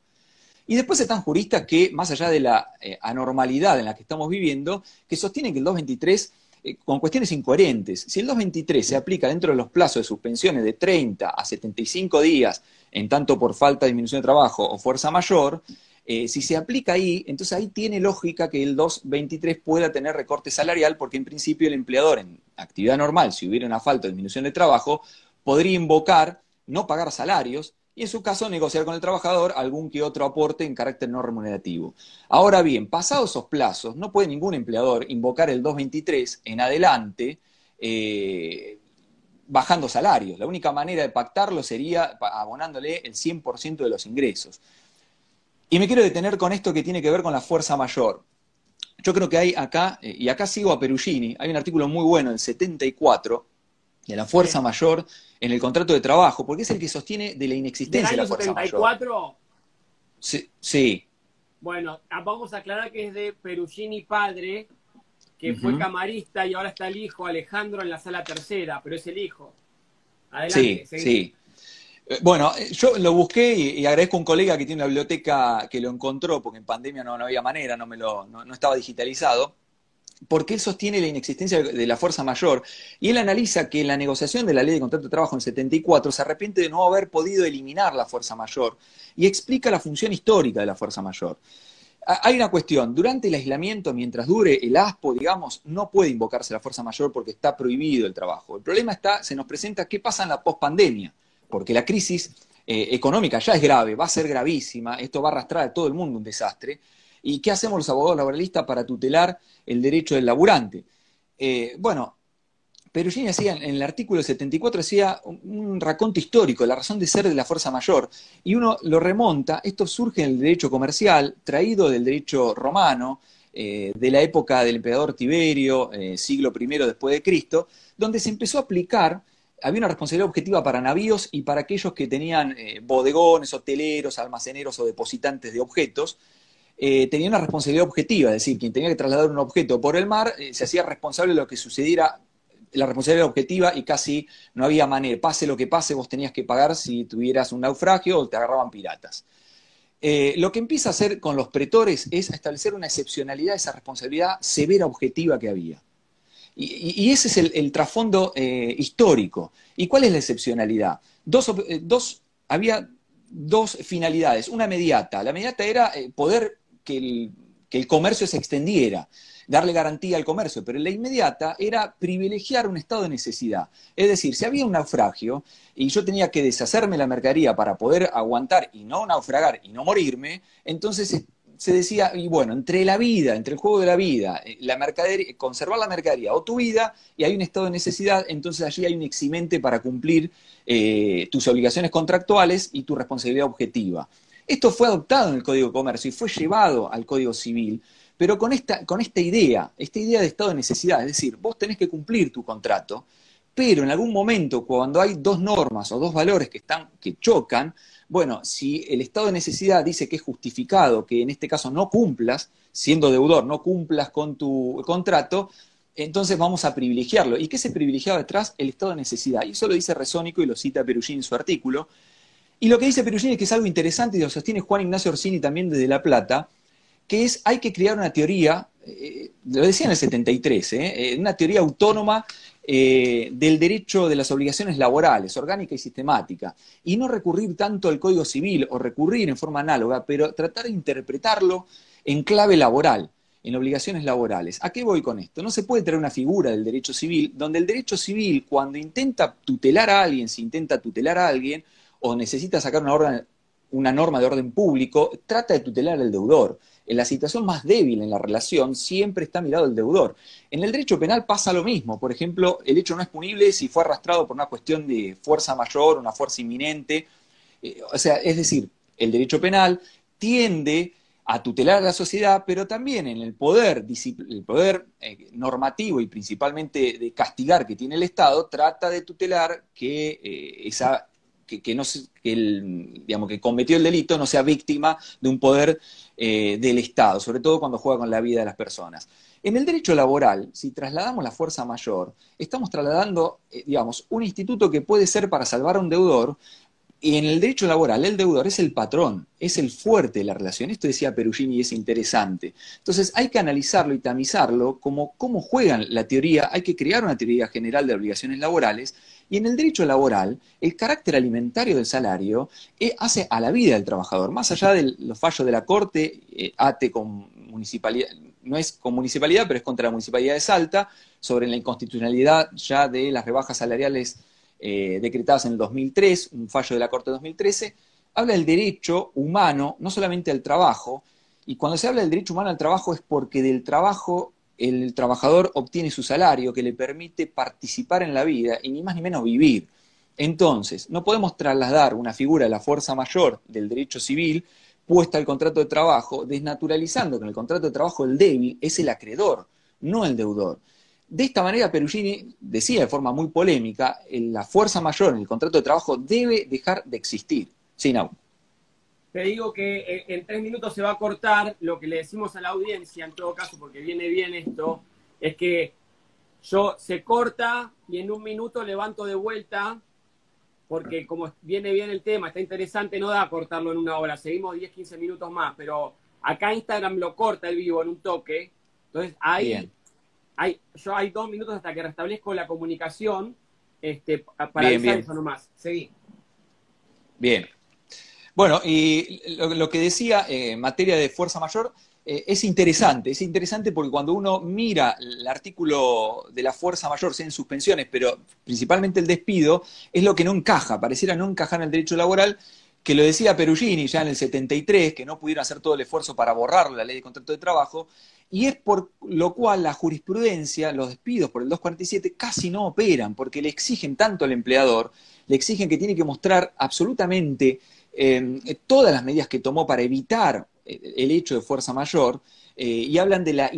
B: Y después están juristas que, más allá de la anormalidad en la que estamos viviendo, que sostienen que el 223, con cuestiones incoherentes, si el 223 se aplica dentro de los plazos de suspensiones de 30 a 75 días, en tanto por falta de disminución de trabajo o fuerza mayor, si se aplica ahí, entonces ahí tiene lógica que el 223 pueda tener recorte salarial, porque en principio el empleador en actividad normal, si hubiera una falta de disminución de trabajo, podría invocar no pagar salarios y en su caso negociar con el trabajador algún que otro aporte en carácter no remunerativo. Ahora bien, pasados esos plazos, no puede ningún empleador invocar el 223 en adelante bajando salarios. La única manera de pactarlo sería abonándole el 100% de los ingresos. Y me quiero detener con esto que tiene que ver con la fuerza mayor. Yo creo que hay acá, y acá sigo a Perugini, hay un artículo muy bueno, el 74, de la fuerza mayor en el contrato de trabajo, porque es el que sostiene de la inexistencia de la fuerza mayor. ¿Del año 74? Sí, sí.
A: Bueno, vamos a aclarar que es de Perugini padre, que fue camarista y ahora está el hijo Alejandro en la sala tercera, pero es el hijo. Adelante.
B: Sí, sí. Bueno, yo lo busqué y agradezco a un colega que tiene una biblioteca que lo encontró, porque en pandemia no había manera, no estaba digitalizado, porque él sostiene la inexistencia de la fuerza mayor, y él analiza que en la negociación de la ley de contrato de trabajo en 74 se arrepiente de no haber podido eliminar la fuerza mayor, y explica la función histórica de la fuerza mayor. Hay una cuestión, durante el aislamiento, mientras dure el ASPO, digamos, no puede invocarse la fuerza mayor porque está prohibido el trabajo. El problema se nos presenta qué pasa en la pospandemia, porque la crisis económica ya es grave, va a ser gravísima, esto va a arrastrar a todo el mundo un desastre. ¿Y qué hacemos los abogados laboralistas para tutelar el derecho del laburante? Bueno, Perugini hacía, en el artículo 74, hacía un raconto histórico, la razón de ser de la fuerza mayor, y uno lo remonta, esto surge en el derecho comercial, traído del derecho romano, de la época del emperador Tiberio, siglo I después de Cristo, donde se empezó a aplicar. Había una responsabilidad objetiva para navíos y para aquellos que tenían bodegones, hoteleros, almaceneros o depositantes de objetos. Tenía una responsabilidad objetiva, es decir, quien tenía que trasladar un objeto por el mar se hacía responsable de lo que sucediera, la responsabilidad objetiva, y casi no había manera. Pase lo que pase, vos tenías que pagar si tuvieras un naufragio o te agarraban piratas. Lo que empieza a hacer con los pretores es establecer una excepcionalidad de esa responsabilidad severa objetiva que había. Y ese es el trasfondo histórico. ¿Y cuál es la excepcionalidad? Había dos finalidades. Una mediata. La mediata era poder que el comercio se extendiera, darle garantía al comercio, pero la inmediata era privilegiar un estado de necesidad. Es decir, si había un naufragio y yo tenía que deshacerme la mercadería para poder aguantar y no naufragar y no morirme, entonces se decía, y bueno, entre la vida, entre el juego de la vida, la mercadería, conservar la mercadería o tu vida, y hay un estado de necesidad, entonces allí hay un eximente para cumplir tus obligaciones contractuales y tu responsabilidad objetiva. Esto fue adoptado en el Código de Comercio y fue llevado al Código Civil, pero con esta idea de estado de necesidad, es decir, vos tenés que cumplir tu contrato, pero en algún momento, cuando hay dos normas o dos valores que chocan, bueno, si el estado de necesidad dice que es justificado, que en este caso no cumplas, siendo deudor, no cumplas con tu contrato, entonces vamos a privilegiarlo. ¿Y qué se privilegiaba detrás? El estado de necesidad. Y eso lo dice Resónico y lo cita Perugini en su artículo. Y lo que dice Perugini es que es algo interesante, y lo sostiene Juan Ignacio Orsini también desde La Plata, que es, hay que crear una teoría, lo decía en el 73, una teoría autónoma del derecho de las obligaciones laborales, orgánica y sistemática, y no recurrir tanto al Código Civil o recurrir en forma análoga, pero tratar de interpretarlo en clave laboral, en obligaciones laborales. ¿A qué voy con esto? No se puede traer una figura del derecho civil, donde el derecho civil, cuando intenta tutelar a alguien, si intenta tutelar a alguien, o necesita sacar una norma de orden público, trata de tutelar al deudor. En la situación más débil en la relación siempre está mirado el deudor. En el derecho penal pasa lo mismo. Por ejemplo, el hecho no es punible si fue arrastrado por una cuestión de fuerza mayor, una fuerza inminente. Es decir, el derecho penal tiende a tutelar a la sociedad, pero también en el poder normativo y principalmente de castigar que tiene el Estado, trata de tutelar que no que digamos, que cometió el delito no sea víctima de un poder del Estado, sobre todo cuando juega con la vida de las personas. En el derecho laboral, si trasladamos la fuerza mayor, estamos trasladando, digamos, un instituto que puede ser para salvar a un deudor. Y en el derecho laboral, el deudor es el patrón, es el fuerte de la relación. Esto decía Perugini y es interesante. Entonces hay que analizarlo y tamizarlo como cómo juegan la teoría. Hay que crear una teoría general de obligaciones laborales. Y en el derecho laboral, el carácter alimentario del salario hace a la vida del trabajador. Más allá de los fallos de la Corte, ATE con municipalidad, no es con municipalidad, pero es contra la municipalidad de Salta, sobre la inconstitucionalidad ya de las rebajas salariales decretadas en el 2003, un fallo de la Corte de 2013, habla del derecho humano, no solamente al trabajo, y cuando se habla del derecho humano al trabajo es porque del trabajo el trabajador obtiene su salario que le permite participar en la vida y ni más ni menos vivir. Entonces, no podemos trasladar una figura de la fuerza mayor del derecho civil puesta al contrato de trabajo, desnaturalizando que en el contrato de trabajo el débil es el acreedor, no el deudor. De esta manera, Perugini decía de forma muy polémica, la fuerza mayor en el contrato de trabajo debe dejar de existir. Sí, Nau.
A: Te digo que en 3 minutos se va a cortar. Lo que le decimos a la audiencia, en todo caso, porque viene bien esto, es que se corta y en 1 minuto levanto de vuelta, porque como viene bien el tema, está interesante, no da a cortarlo en 1 hora, seguimos 10, 15 minutos más, pero acá Instagram lo corta el vivo en un toque, entonces ahí hay 2 minutos hasta que restablezco la comunicación, para avisar eso nomás. Seguí.
B: Bien. Bueno, y lo que decía en materia de fuerza mayor es interesante porque cuando uno mira el artículo de la fuerza mayor, sea en suspensiones, pero principalmente el despido, es lo que no encaja, pareciera no encajar en el derecho laboral, que lo decía Perugini ya en el 73, que no pudieron hacer todo el esfuerzo para borrar la ley de contrato de trabajo, y es por lo cual la jurisprudencia, los despidos por el 247 casi no operan, porque le exigen tanto al empleador, le exigen que tiene que mostrar absolutamente todas las medidas que tomó para evitar el hecho de fuerza mayor, y hablan de la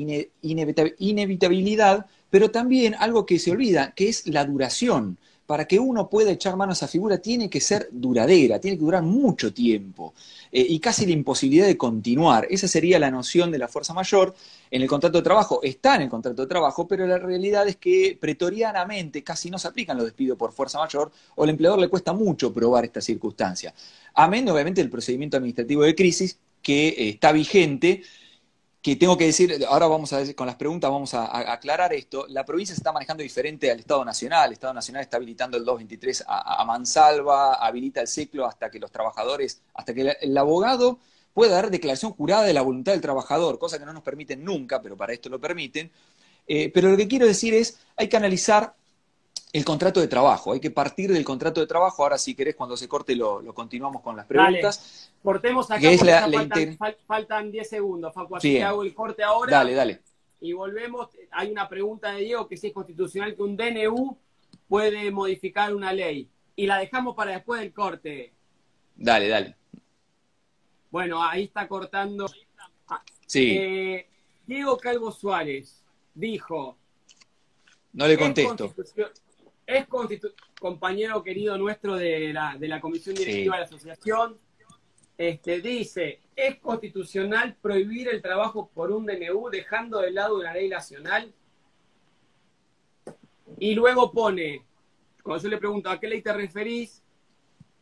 B: inevitabilidad, pero también algo que se olvida, que es la duración. Para que uno pueda echar mano a esa figura tiene que ser duradera, tiene que durar mucho tiempo, y casi la imposibilidad de continuar. Esa sería la noción de la fuerza mayor. En el contrato de trabajo está en el contrato de trabajo, pero la realidad es que pretorianamente casi no se aplican los despidos por fuerza mayor, o al empleador le cuesta mucho probar esta circunstancia. Amén, obviamente, el procedimiento administrativo de crisis que está vigente, que tengo que decir, ahora vamos a ver, con las preguntas vamos a aclarar esto. La provincia se está manejando diferente al Estado Nacional. El Estado Nacional está habilitando el 223 a mansalva, habilita el ciclo hasta que los trabajadores, hasta que el abogado pueda dar declaración jurada de la voluntad del trabajador, cosa que no nos permiten nunca, pero para esto lo permiten. Pero lo que quiero decir es, hay que analizar el contrato de trabajo, hay que partir del contrato de trabajo. Ahora, si querés, cuando se corte lo continuamos con las preguntas.
A: Dale. Cortemos acá
B: que es
A: porque faltan 10 segundos, Facu, así que hago el corte ahora.
B: Dale.
A: Y volvemos. Hay una pregunta de Diego, que si es constitucional que un DNU puede modificar una ley. Y la dejamos para después del corte.
B: Dale.
A: Bueno, ahí está cortando.
B: Sí.
A: Diego Calvo Suárez dijo...
B: No le contesto.
A: Compañero querido nuestro de la comisión directiva de la asociación, dice, ¿es constitucional prohibir el trabajo por un DNU dejando de lado una ley nacional? Y luego pone, cuando yo le pregunto ¿a qué ley te referís?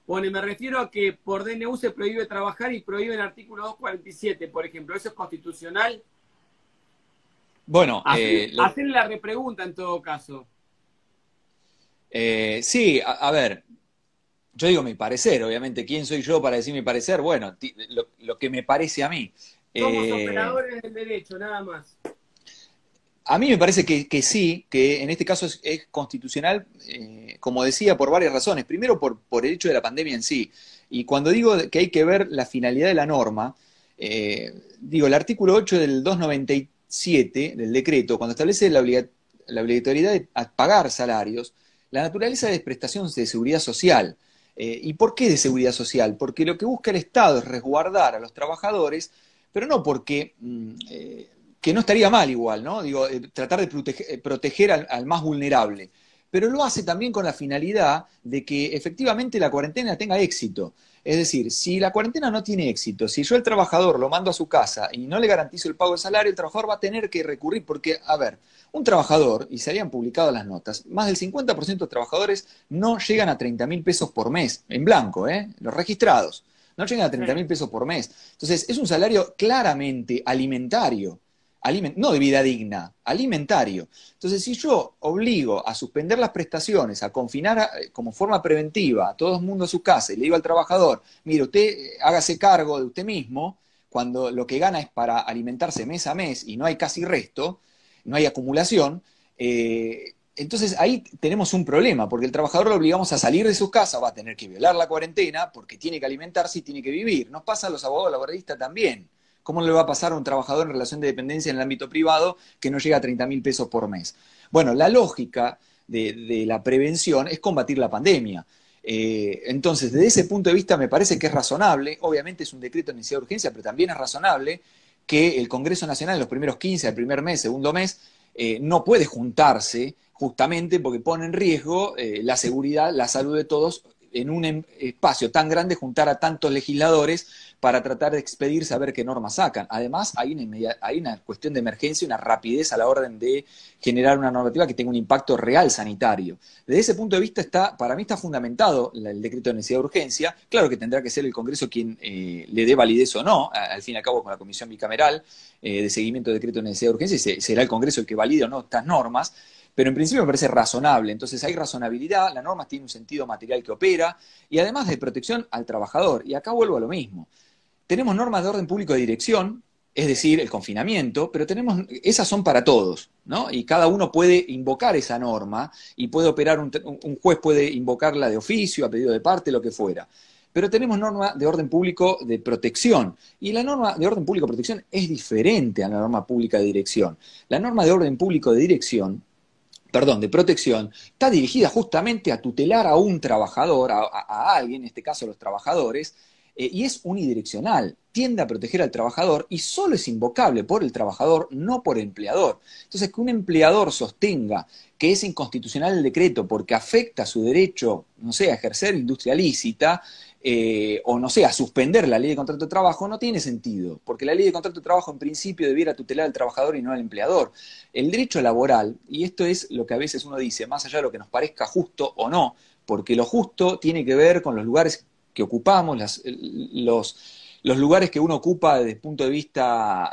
A: Pone, me refiero a que por DNU se prohíbe trabajar y prohíbe el artículo 247, por ejemplo. ¿Eso es constitucional?
B: Bueno,
A: hacerle la repregunta en todo caso.
B: Sí, a ver, yo digo mi parecer, obviamente. ¿Quién soy yo para decir mi parecer? Bueno, lo que me parece a mí.
A: Somos operadores del derecho, nada más.
B: A mí me parece que sí, que en este caso es constitucional, como decía, por varias razones. Primero, por el hecho de la pandemia en sí. Y cuando digo que hay que ver la finalidad de la norma, digo, el artículo 8 del 297 del decreto, cuando establece la obligatoriedad de pagar salarios, la naturaleza de prestaciones de seguridad social. ¿Y por qué de seguridad social? Porque lo que busca el Estado es resguardar a los trabajadores pero no porque que no estaría mal igual, ¿no? Digo, tratar de proteger al más vulnerable. Pero lo hace también con la finalidad de que efectivamente la cuarentena tenga éxito. Es decir, si la cuarentena no tiene éxito, si yo al trabajador lo mando a su casa y no le garantizo el pago del salario, el trabajador va a tener que recurrir, porque, a ver, un trabajador, y se habían publicado las notas, más del 50% de trabajadores no llegan a 30.000 pesos por mes, en blanco, los registrados, no llegan a 30.000 pesos por mes. Entonces, es un salario claramente alimentario. No de vida digna, alimentario. Entonces, si yo obligo a suspender las prestaciones, a confinar como forma preventiva a todo el mundo a su casa y le digo al trabajador, mire, usted hágase cargo de usted mismo, cuando lo que gana es para alimentarse mes a mes y no hay casi resto, no hay acumulación, entonces ahí tenemos un problema, porque el trabajador lo obligamos a salir de su casa, va a tener que violar la cuarentena porque tiene que alimentarse y tiene que vivir. Nos pasa a los abogados laboralistas también. ¿Cómo le va a pasar a un trabajador en relación de dependencia en el ámbito privado que no llega a 30.000 pesos por mes? Bueno, la lógica de la prevención es combatir la pandemia. Entonces, desde ese punto de vista me parece que es razonable, obviamente es un decreto de necesidad de urgencia, pero también es razonable que el Congreso Nacional en los primeros 15, el primer mes, segundo mes, no puede juntarse justamente porque pone en riesgo la seguridad, la salud de todos en un espacio tan grande, juntar a tantos legisladores para tratar de expedir, saber qué normas sacan. Además, hay una cuestión de emergencia, una rapidez a la orden de generar una normativa que tenga un impacto real sanitario. Desde ese punto de vista, para mí está fundamentado el decreto de necesidad de urgencia. Claro que tendrá que ser el Congreso quien le dé validez o no, al fin y al cabo con la Comisión Bicameral de seguimiento del decreto de necesidad de urgencia, y será el Congreso el que valide o no estas normas. Pero en principio me parece razonable. Entonces hay razonabilidad, la norma tiene un sentido material que opera, y además de protección al trabajador. Y acá vuelvo a lo mismo. Tenemos normas de orden público de dirección, es decir, el confinamiento, pero esas son para todos, ¿no? Y cada uno puede invocar esa norma y puede operar, un juez puede invocarla de oficio, a pedido de parte, lo que fuera. Pero tenemos norma de orden público de protección, y la norma de orden público de protección es diferente a la norma pública de dirección. La norma de orden público de dirección, perdón, de protección, está dirigida justamente a tutelar a un trabajador, a alguien, en este caso a los trabajadores, y es unidireccional, tiende a proteger al trabajador y solo es invocable por el trabajador, no por el empleador. Entonces, que un empleador sostenga que es inconstitucional el decreto porque afecta su derecho, no sé, a ejercer industria lícita, o no sé, a suspender la ley de contrato de trabajo, no tiene sentido, porque la ley de contrato de trabajo en principio debiera tutelar al trabajador y no al empleador. El derecho laboral, y esto es lo que a veces uno dice, más allá de lo que nos parezca justo o no, porque lo justo tiene que ver con los lugares que ocupamos, los lugares que uno ocupa desde el punto de vista,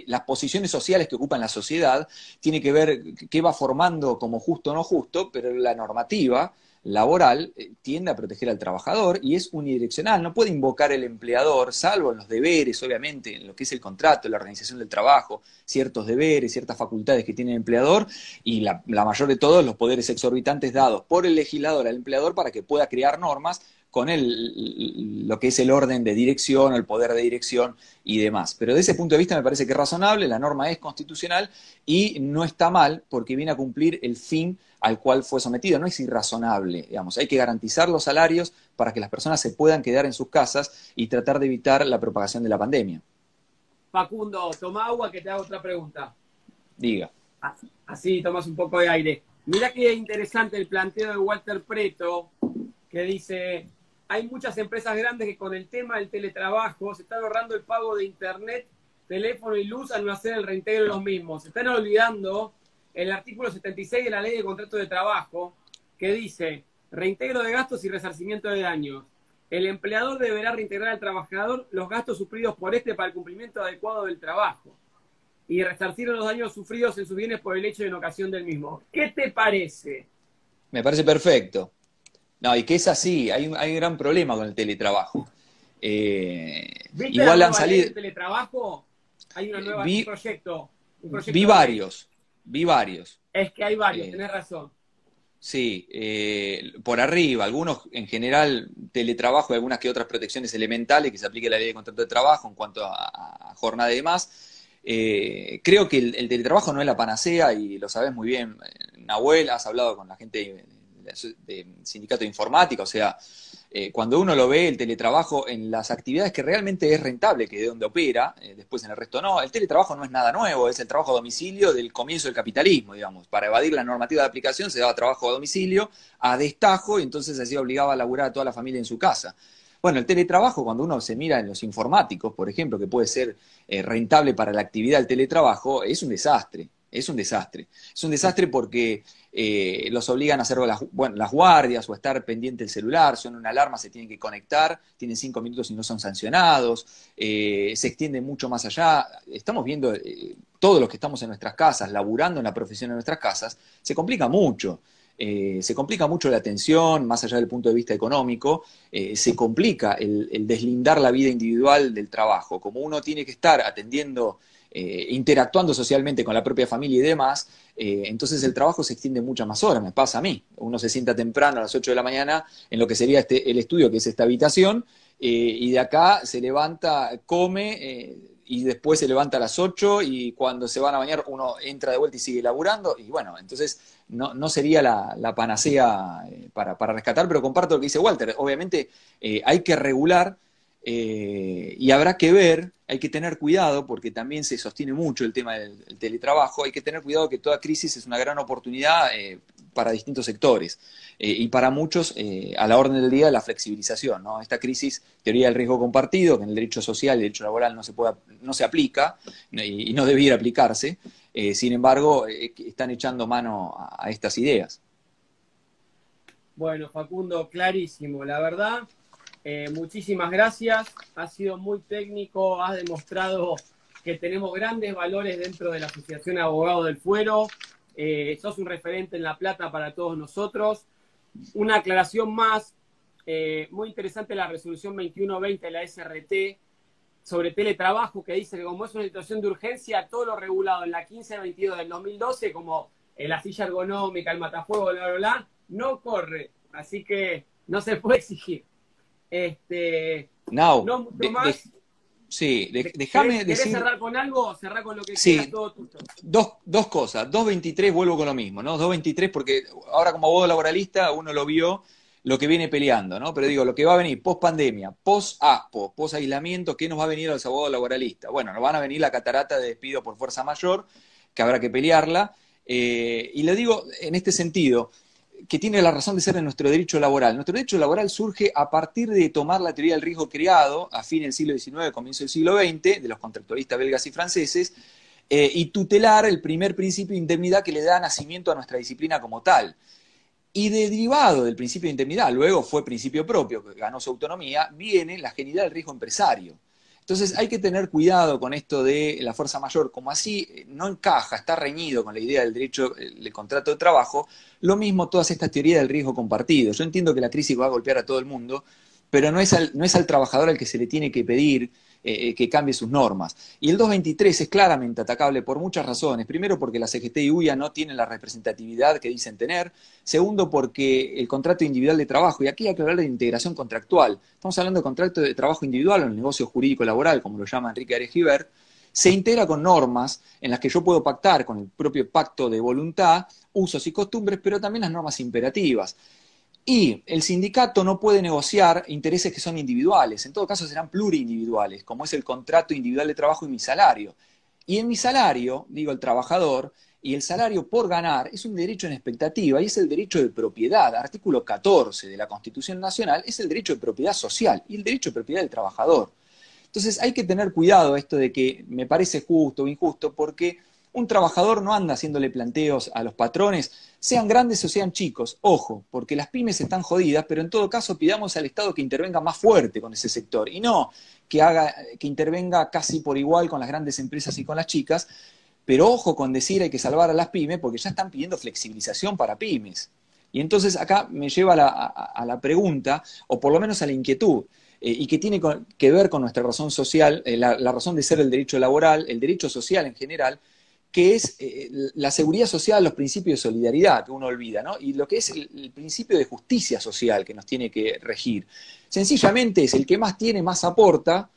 B: las posiciones sociales que ocupa en la sociedad, tiene que ver qué va formando como justo o no justo, pero la normativa laboral tiende a proteger al trabajador y es unidireccional, no puede invocar el empleador, salvo en los deberes, obviamente, en lo que es el contrato, la organización del trabajo, ciertos deberes, ciertas facultades que tiene el empleador y la mayor de todos los poderes exorbitantes dados por el legislador al empleador para que pueda crear normas con lo que es el orden de dirección, el poder de dirección y demás. Pero desde ese punto de vista me parece que es razonable, la norma es constitucional y no está mal porque viene a cumplir el fin al cual fue sometido, no es irrazonable, digamos, hay que garantizar los salarios para que las personas se puedan quedar en sus casas y tratar de evitar la propagación de la pandemia.
A: Facundo, toma agua que te hago otra pregunta.
B: Diga.
A: Así tomas un poco de aire. Mirá qué interesante el planteo de Walter Preto, que dice, hay muchas empresas grandes que con el tema del teletrabajo se están ahorrando el pago de internet, teléfono y luz al no hacer el reintegro de los mismos. Se están olvidando el artículo 76 de la Ley de Contrato de Trabajo, que dice, reintegro de gastos y resarcimiento de daños. El empleador deberá reintegrar al trabajador los gastos sufridos por este para el cumplimiento adecuado del trabajo y resarcir los daños sufridos en sus bienes por el hecho de en ocasión del mismo. ¿Qué te parece?
B: Me parece perfecto. No, y que es así, hay un gran problema con el teletrabajo.
A: ¿Viste
B: Igual
A: la
B: han
A: nueva
B: salido.
A: ley del teletrabajo? Hay una nueva, un proyecto
B: Vi varios.
A: Es que hay varios, tenés razón.
B: Sí, por arriba, algunos en general teletrabajo y algunas que otras protecciones elementales que se aplique la ley de contrato de trabajo en cuanto a jornada y demás. Creo que el teletrabajo no es la panacea y lo sabes muy bien, Nahuel, has hablado con la gente de sindicato de informática, o sea, cuando uno lo ve, el teletrabajo en las actividades que realmente es rentable, que de donde opera, después en el resto no, el teletrabajo no es nada nuevo, es el trabajo a domicilio del comienzo del capitalismo, digamos. Para evadir la normativa de aplicación se daba trabajo a domicilio, a destajo, y entonces se hacía obligado a laburar a toda la familia en su casa. Bueno, el teletrabajo, cuando uno se mira en los informáticos, por ejemplo, que puede ser rentable para la actividad del teletrabajo, es un desastre. Es un desastre. Es un desastre porque los obligan a hacer las guardias o a estar pendiente del celular, suena una alarma, se tienen que conectar, tienen 5 minutos y no son sancionados, se extiende mucho más allá. Estamos viendo, todos los que estamos en nuestras casas, laburando en la profesión de nuestras casas, se complica mucho. Se complica mucho la atención, más allá del punto de vista económico, se complica el deslindar la vida individual del trabajo. Como uno tiene que estar atendiendo, interactuando socialmente con la propia familia y demás, entonces el trabajo se extiende muchas más horas, me pasa a mí. Uno se sienta temprano a las 8 de la mañana en lo que sería el estudio, que es esta habitación, y de acá se levanta, come, y después se levanta a las 8 y cuando se van a bañar uno entra de vuelta y sigue laburando, y bueno, entonces no sería la panacea para rescatar, pero comparto lo que dice Walter. Obviamente hay que regular y habrá que ver, hay que tener cuidado, porque también se sostiene mucho el tema del teletrabajo, hay que tener cuidado que toda crisis es una gran oportunidad para distintos sectores y para muchos a la orden del día la flexibilización, ¿no? Esta crisis, teoría del riesgo compartido, que en el derecho social, el derecho laboral no se aplica y no debiera aplicarse, sin embargo, están echando mano a estas ideas.
A: Bueno, Facundo, clarísimo, la verdad. Muchísimas gracias, has sido muy técnico, has demostrado que tenemos grandes valores dentro de la Asociación de Abogados del Fuero, sos un referente en La Plata para todos nosotros. Una aclaración más, muy interesante la resolución 2120 de la SRT sobre teletrabajo, que dice que como es una situación de urgencia, todo lo regulado en la 1522 del 2012, como la silla ergonómica, el matafuego, bla, bla, bla, no corre, así que no se puede exigir. No mucho más.
B: Sí, déjame decir...
A: ¿Querés cerrar con algo? Cerrar con lo que
B: sí,
A: quieras, todo tuyo.
B: Dos cosas. 223 vuelvo con lo mismo, ¿no? 223 porque ahora como abogado laboralista uno lo vio lo que viene peleando, ¿no? Pero digo, lo que va a venir post pandemia, post ASPO, post aislamiento, ¿qué nos va a venir a los abogados laboralistas? Bueno, nos van a venir la catarata de despido por fuerza mayor, que habrá que pelearla. Y le digo en este sentido, que tiene la razón de ser en nuestro derecho laboral. Nuestro derecho laboral surge a partir de tomar la teoría del riesgo creado a fin del siglo XIX, comienzo del siglo XX, de los contractualistas belgas y franceses, y tutelar el primer principio de indemnidad que le da nacimiento a nuestra disciplina como tal. Y derivado del principio de indemnidad, luego fue principio propio, que ganó su autonomía, viene la genialidad del riesgo empresario. Entonces hay que tener cuidado con esto de la fuerza mayor, como así no encaja, está reñido con la idea del derecho, del contrato de trabajo, lo mismo todas estas teorías del riesgo compartido. Yo entiendo que la crisis va a golpear a todo el mundo, pero no es al trabajador al que se le tiene que pedir que cambie sus normas. Y el 223 es claramente atacable por muchas razones. Primero, porque la CGT y UIA no tienen la representatividad que dicen tener. Segundo, porque el contrato individual de trabajo, y aquí hay que hablar de integración contractual, estamos hablando de contrato de trabajo individual o el negocio jurídico laboral, como lo llama Enrique Aregibert, se integra con normas en las que yo puedo pactar con el propio pacto de voluntad, usos y costumbres, pero también las normas imperativas. Y el sindicato no puede negociar intereses que son individuales, en todo caso serán plurindividuales, como es el contrato individual de trabajo y mi salario. Y en mi salario, digo el trabajador, y el salario por ganar es un derecho en expectativa y es el derecho de propiedad. Artículo 14 de la Constitución Nacional es el derecho de propiedad social y el derecho de propiedad del trabajador. Entonces hay que tener cuidado esto de que me parece justo o injusto, porque un trabajador no anda haciéndole planteos a los patrones, sean grandes o sean chicos. Ojo, porque las pymes están jodidas, pero en todo caso pidamos al Estado que intervenga más fuerte con ese sector y no que intervenga casi por igual con las grandes empresas y con las chicas. Pero ojo con decir hay que salvar a las pymes, porque ya están pidiendo flexibilización para pymes. Y entonces acá me lleva a la pregunta, o por lo menos a la inquietud, y que tiene que ver con nuestra razón social, la razón de ser el derecho laboral, el derecho social en general, que es la seguridad social, los principios de solidaridad que uno olvida, ¿no? Y lo que es el principio de justicia social que nos tiene que regir. Sencillamente es el que más tiene, más aporta,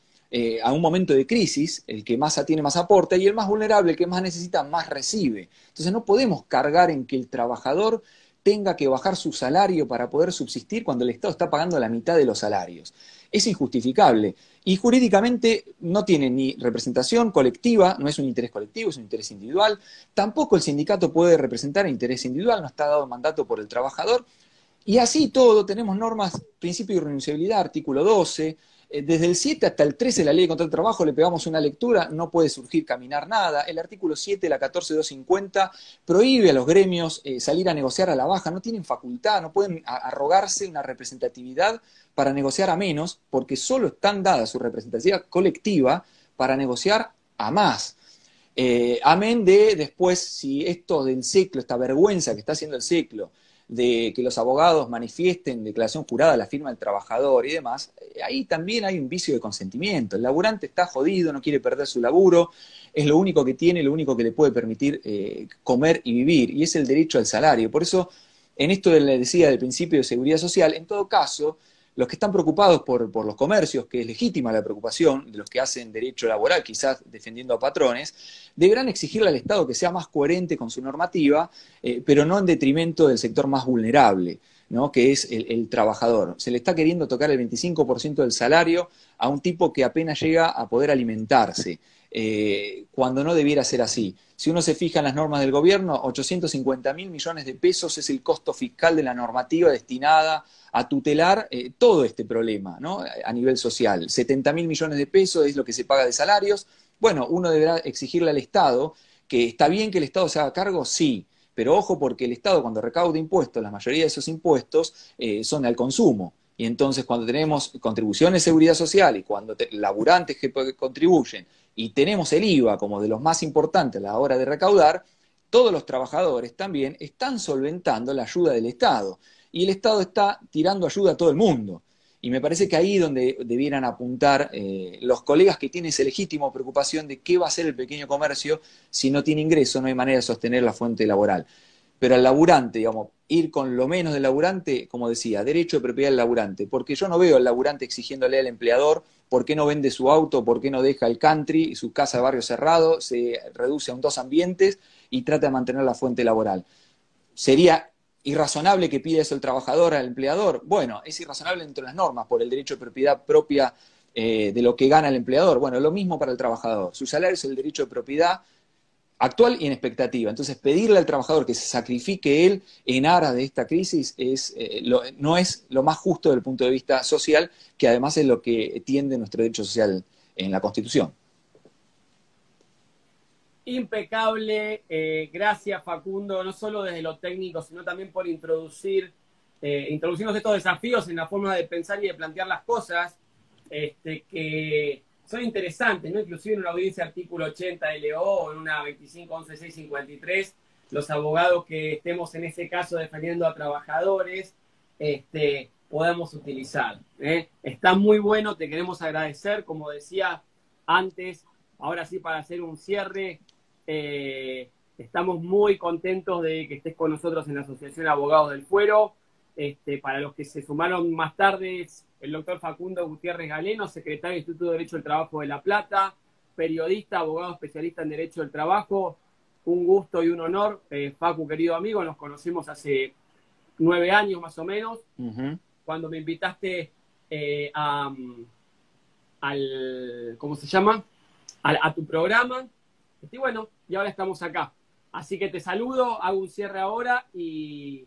B: a un momento de crisis, el que más tiene, más aporta, y el más vulnerable, el que más necesita, más recibe. Entonces no podemos cargar en que el trabajador tenga que bajar su salario para poder subsistir cuando el Estado está pagando la mitad de los salarios. Es injustificable. Y jurídicamente no tiene ni representación colectiva, no es un interés colectivo, es un interés individual. Tampoco el sindicato puede representar interés individual, no está dado mandato por el trabajador. Y así todo, tenemos normas, principio de irrenunciabilidad, artículo 12, desde el 7 hasta el 13 de la Ley de Contrato de Trabajo le pegamos una lectura, no puede surgir caminar nada. El artículo 7 de la 14250 prohíbe a los gremios salir a negociar a la baja, no tienen facultad, no pueden arrogarse una representatividad para negociar a menos, porque solo están dadas su representatividad colectiva para negociar a más. Amén de después, si esto del ciclo, esta vergüenza que está haciendo el ciclo, de que los abogados manifiesten declaración jurada la firma del trabajador y demás, ahí también hay un vicio de consentimiento. El laburante está jodido, no quiere perder su laburo, es lo único que tiene, lo único que le puede permitir comer y vivir, y es el derecho al salario. Por eso, en esto le decía del principio de seguridad social, en todo caso, los que están preocupados por los comercios, que es legítima la preocupación de los que hacen derecho laboral, quizás defendiendo a patrones, deberán exigirle al Estado que sea más coherente con su normativa, pero no en detrimento del sector más vulnerable, ¿no? Que es el trabajador. Se le está queriendo tocar el 25% del salario a un tipo que apenas llega a poder alimentarse, cuando no debiera ser así. Si uno se fija en las normas del gobierno, 850.000 millones de pesos es el costo fiscal de la normativa destinada a tutelar todo este problema, ¿no? A nivel social. 70.000 millones de pesos es lo que se paga de salarios. Bueno, uno deberá exigirle al Estado que está bien que el Estado se haga cargo, sí, pero ojo porque el Estado cuando recauda impuestos, la mayoría de esos impuestos son al consumo. Y entonces cuando tenemos contribuciones de seguridad social y cuando laburantes que contribuyen y tenemos el IVA como de los más importantes a la hora de recaudar, todos los trabajadores también están solventando la ayuda del Estado. Y el Estado está tirando ayuda a todo el mundo. Y me parece que ahí es donde debieran apuntar los colegas que tienen esa legítima preocupación de qué va a hacer el pequeño comercio si no tiene ingreso, no hay manera de sostener la fuente laboral. Pero al laburante, digamos, ir con lo menos del laburante, como decía, derecho de propiedad del laburante, porque yo no veo al laburante exigiéndole al empleador por qué no vende su auto, por qué no deja el country y su casa de barrio cerrado, se reduce a un 2 ambientes y trata de mantener la fuente laboral. Sería irrazonable que pida eso el trabajador al empleador. Bueno, es irrazonable dentro de las normas por el derecho de propiedad propia de lo que gana el empleador. Bueno, lo mismo para el trabajador. Su salario es el derecho de propiedad actual y en expectativa. Entonces, pedirle al trabajador que se sacrifique él en aras de esta crisis no es lo más justo desde el punto de vista social, que además es lo que tiende nuestro derecho social en la Constitución.
A: Impecable, gracias Facundo, no solo desde lo técnico, sino también por introducirnos estos desafíos en la forma de pensar y de plantear las cosas, que son interesantes, ¿no? Inclusive en una audiencia artículo 80 LO o en una 25.11.653, los abogados que estemos en ese caso defendiendo a trabajadores, podamos utilizar. Está muy bueno, te queremos agradecer, como decía antes, ahora sí para hacer un cierre, estamos muy contentos de que estés con nosotros en la Asociación de Abogados del Fuero. Para los que se sumaron más tarde, el doctor Facundo Gutiérrez Galeno, secretario del Instituto de Derecho del Trabajo de La Plata, periodista, abogado especialista en Derecho del Trabajo. Un gusto y un honor, Facu, querido amigo, nos conocimos hace 9 años más o menos, cuando me invitaste ¿cómo se llama? A tu programa. Y bueno, y ahora estamos acá. Así que te saludo, hago un cierre ahora y